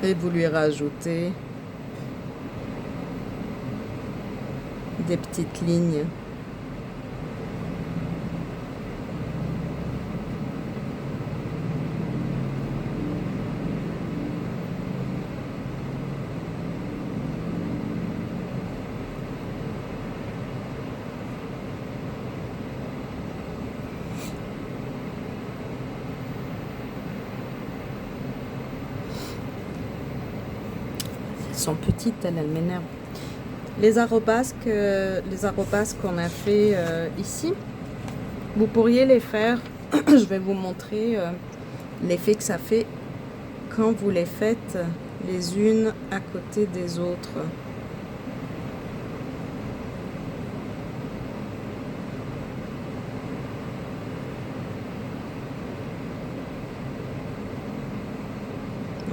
Et vous lui rajoutez des petites lignes. Sont petites, elles m'énervent. Les arrobas qu'on a fait ici, vous pourriez les faire. Je vais vous montrer l'effet que ça fait quand vous les faites les unes à côté des autres.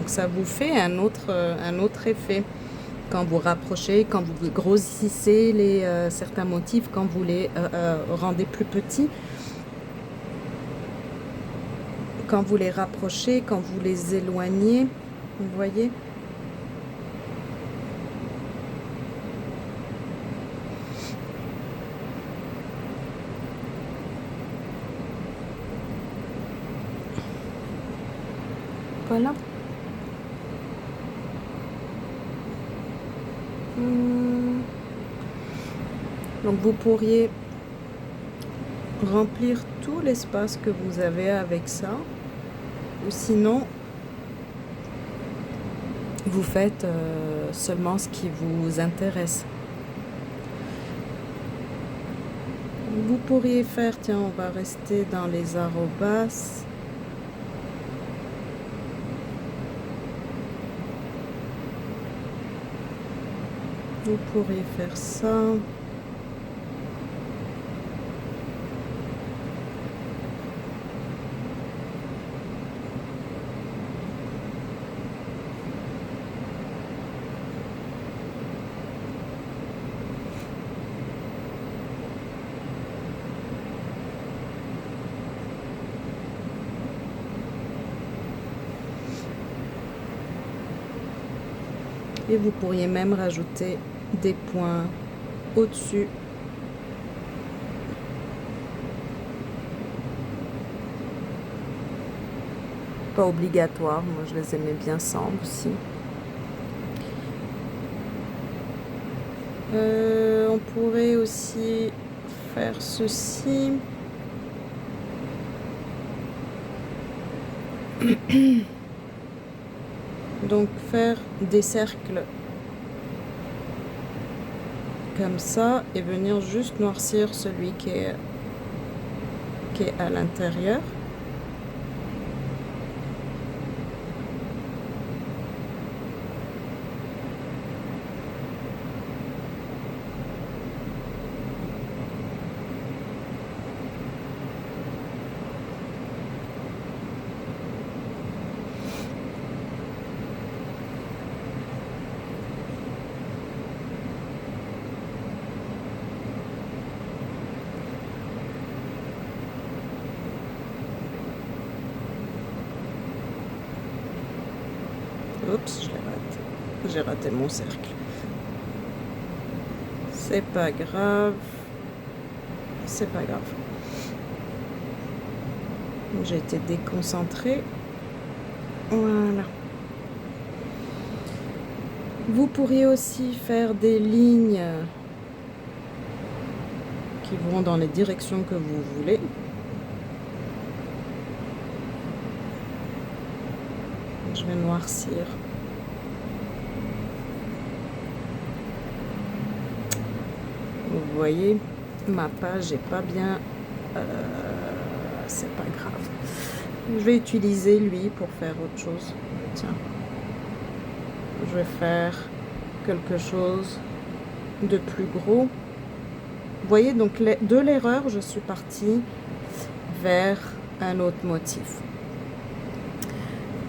Ça vous fait un autre effet quand vous rapprochez, quand vous grossissez certains motifs, quand vous les rendez plus petits, quand vous les rapprochez, quand vous les éloignez, vous voyez. Voilà. Donc vous pourriez remplir tout l'espace que vous avez avec ça, ou sinon vous faites seulement ce qui vous intéresse. Vous pourriez faire, tiens, on va rester dans les arrobas. Vous pourriez faire ça. Et vous pourriez même rajouter des points au-dessus. Pas obligatoire, moi je les aimais bien sans aussi. On pourrait aussi faire ceci. Donc faire des cercles comme ça et venir juste noircir celui qui est à l'intérieur. Oups, je l'ai raté. J'ai raté mon cercle. C'est pas grave. C'est pas grave. J'ai été déconcentrée. Voilà. Vous pourriez aussi faire des lignes qui vont dans les directions que vous voulez. Je vais noircir. Vous voyez, ma page n'est pas bien. C'est pas grave. Je vais utiliser lui pour faire autre chose. Tiens. Je vais faire quelque chose de plus gros. Vous voyez, donc de l'erreur, je suis partie vers un autre motif.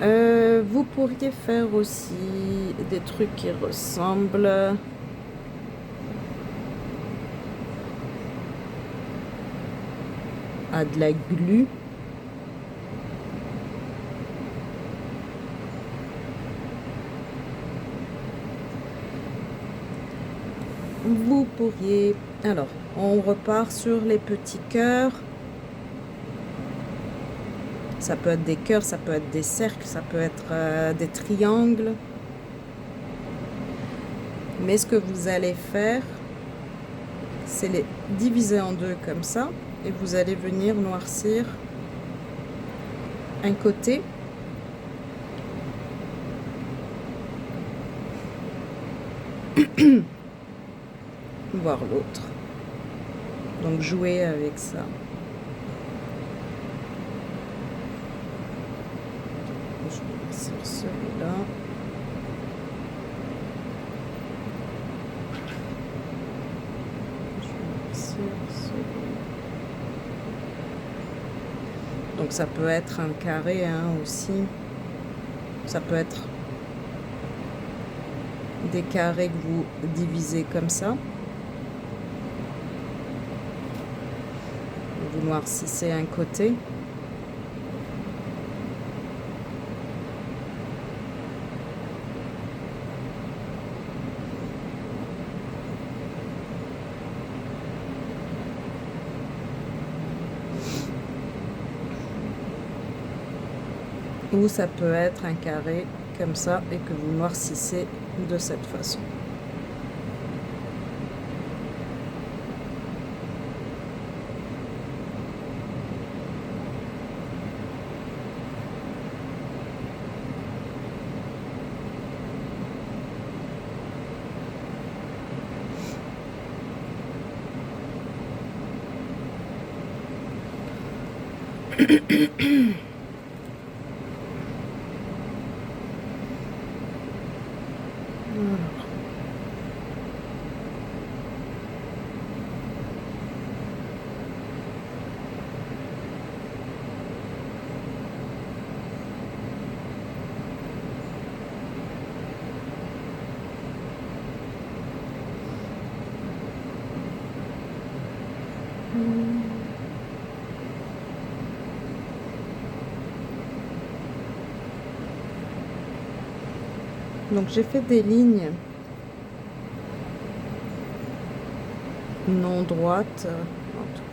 Vous pourriez faire aussi des trucs qui ressemblent à de la glu. Vous pourriez... Alors, on repart sur les petits cœurs. Ça peut être des cœurs, ça peut être des cercles, ça peut être des triangles. Mais ce que vous allez faire, c'est les diviser en deux comme ça. Et vous allez venir noircir un côté. Voir l'autre. Donc jouer avec ça. Je vais sur celui-là. Je vais sur celui-là. Donc ça peut être un carré aussi. Ça peut être des carrés que vous divisez comme ça. Vous noircissez un côté. Ou ça peut être un carré comme ça et que vous noircissez de cette façon. Donc j'ai fait des lignes non droites en tout cas.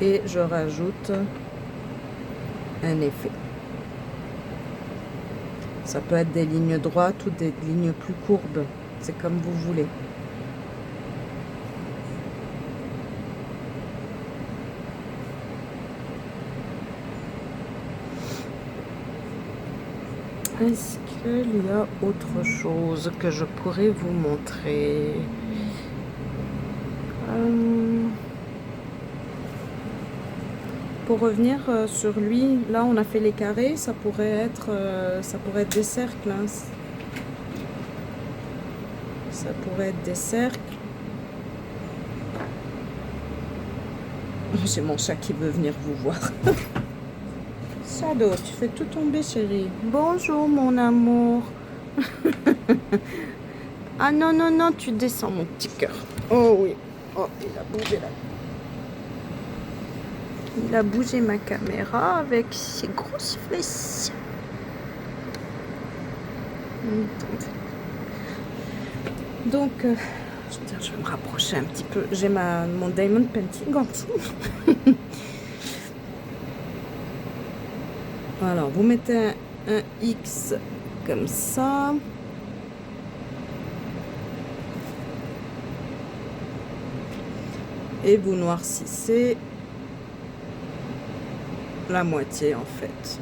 Et je rajoute un effet. Ça peut être des lignes droites ou des lignes plus courbes, c'est comme vous voulez. Est-ce qu'il y a autre chose que je pourrais vous montrer? Pour revenir sur lui, là on a fait les carrés, ça pourrait être des cercles. Ça pourrait être des cercles. J'ai mon chat qui veut venir vous voir. Shadow, tu fais tout tomber, chérie. Bonjour, mon amour. Ah non, non, non, tu descends, mon petit cœur. Oh oui. Oh, il a bougé là. Il a bougé ma caméra avec ses grosses fesses. Donc, je vais me rapprocher un petit peu. J'ai mon diamond painting en dessous. Alors, vous mettez un X comme ça. Et vous noircissez la moitié en fait.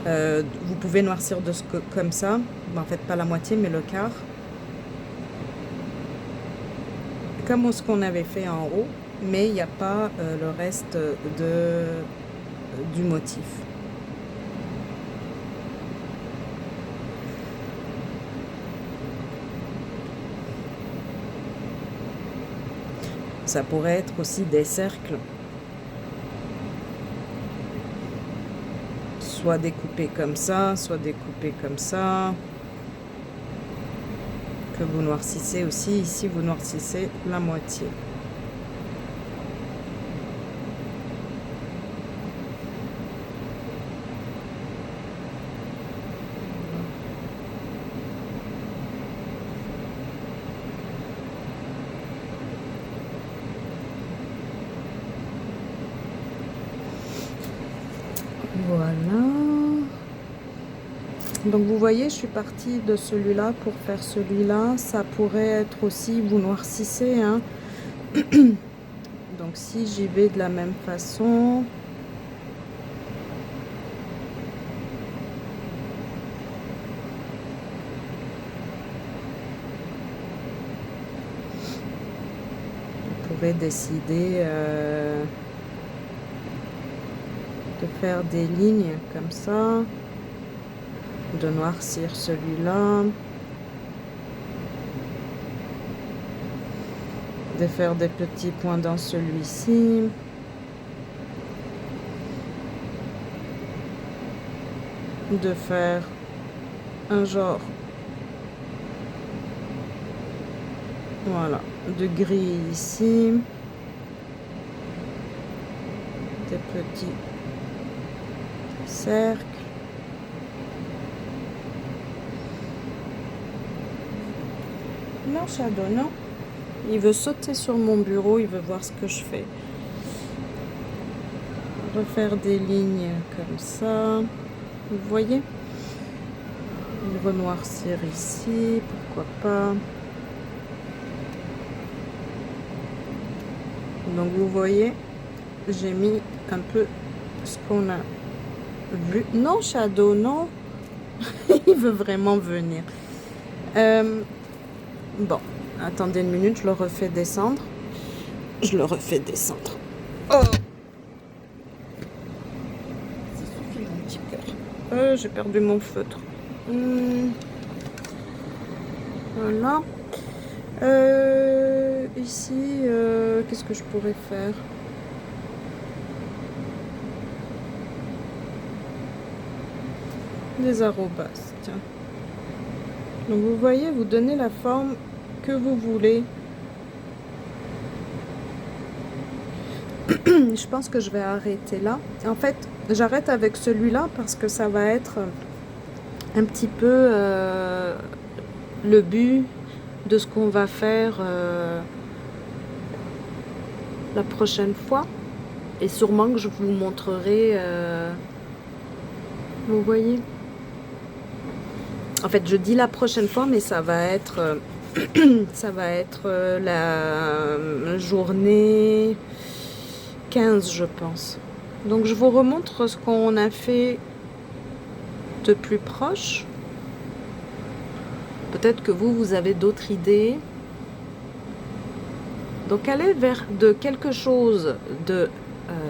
Vous pouvez noircir comme ça. Ben, en fait, pas la moitié, mais le quart. Comme ce qu'on avait fait en haut, mais il n'y a pas le reste du motif. Ça pourrait être aussi des cercles, soit découpés comme ça, soit découpés comme ça, que vous noircissez aussi. Ici, vous noircissez la moitié. Voilà. Donc vous voyez, je suis partie de celui-là pour faire celui-là. Ça pourrait être aussi, vous noircissez, hein. Donc si j'y vais de la même façon, vous pourrez décider de faire des lignes comme ça, de noircir celui-là, de faire des petits points dans celui-ci, de faire un genre, voilà, de gris ici, des petits cercles. Non, Shadow, non. Il veut sauter sur mon bureau, il veut voir ce que je fais. Refaire des lignes comme ça. Vous voyez? Renoircir ici, pourquoi pas. Donc vous voyez, j'ai mis un peu ce qu'on a vu. Non, Shadow, non. Il veut vraiment venir. Bon, attendez une minute, je le refais descendre. Je le refais descendre. Oh! Ça suffit, mon petit cœur. J'ai perdu mon feutre. Voilà. Ici, qu'est-ce que je pourrais faire? Des arrobas, tiens. Donc vous voyez, vous donnez la forme que vous voulez. Je pense que je vais arrêter là. En fait, j'arrête avec celui-là parce que ça va être un petit peu le but de ce qu'on va faire la prochaine fois. Et sûrement que je vous montrerai, vous voyez. En fait, je dis la prochaine fois, mais ça va être, la journée 15, je pense. Donc, je vous remontre ce qu'on a fait de plus proche. Peut-être que vous avez d'autres idées. Donc, allez vers de quelque chose de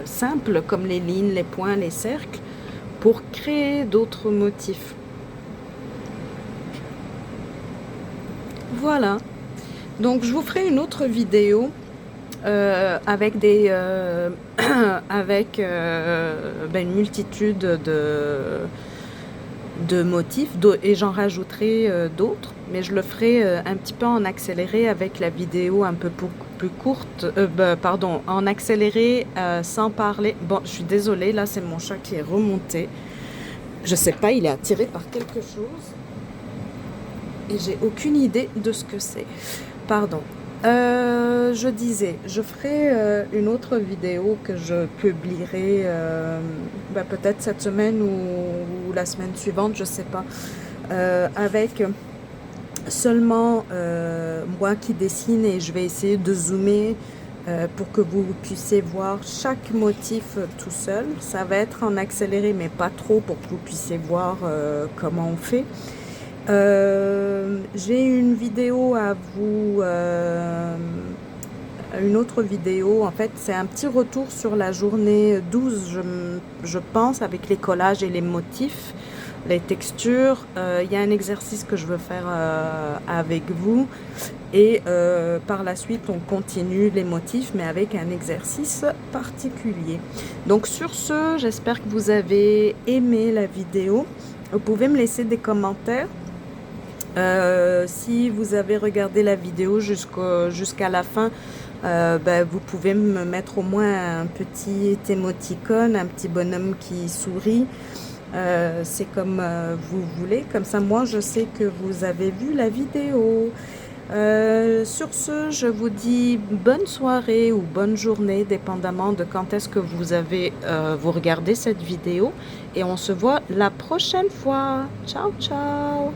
simple, comme les lignes, les points, les cercles, pour créer d'autres motifs. Voilà, donc je vous ferai une autre vidéo avec des avec une multitude de motifs et j'en rajouterai d'autres, mais je le ferai un petit peu en accéléré avec la vidéo un peu plus courte, pardon, en accéléré sans parler. Bon, je suis désolée, là c'est mon chat qui est remonté, je sais pas, il est attiré par quelque chose. Et j'ai aucune idée de ce que c'est. Pardon. Je disais, je ferai une autre vidéo que je publierai peut-être cette semaine ou la semaine suivante, je sais pas. Avec seulement moi qui dessine et je vais essayer de zoomer pour que vous puissiez voir chaque motif tout seul. Ça va être en accéléré, mais pas trop, pour que vous puissiez voir comment on fait. J'ai une vidéo à vous, une autre vidéo, en fait c'est un petit retour sur la journée 12, je pense, avec les collages et les motifs, les textures. Il y a un exercice que je veux faire avec vous, et par la suite on continue les motifs, mais avec un exercice particulier. Donc sur ce, j'espère que vous avez aimé la vidéo. Vous pouvez me laisser des commentaires. Si vous avez regardé la vidéo jusqu'à la fin, vous pouvez me mettre au moins un petit émoticône, un petit bonhomme qui sourit. C'est comme vous voulez, comme ça moi je sais que vous avez vu la vidéo. Sur ce, je vous dis bonne soirée ou bonne journée, dépendamment de quand est-ce que vous regardez cette vidéo, et on se voit la prochaine fois. Ciao ciao.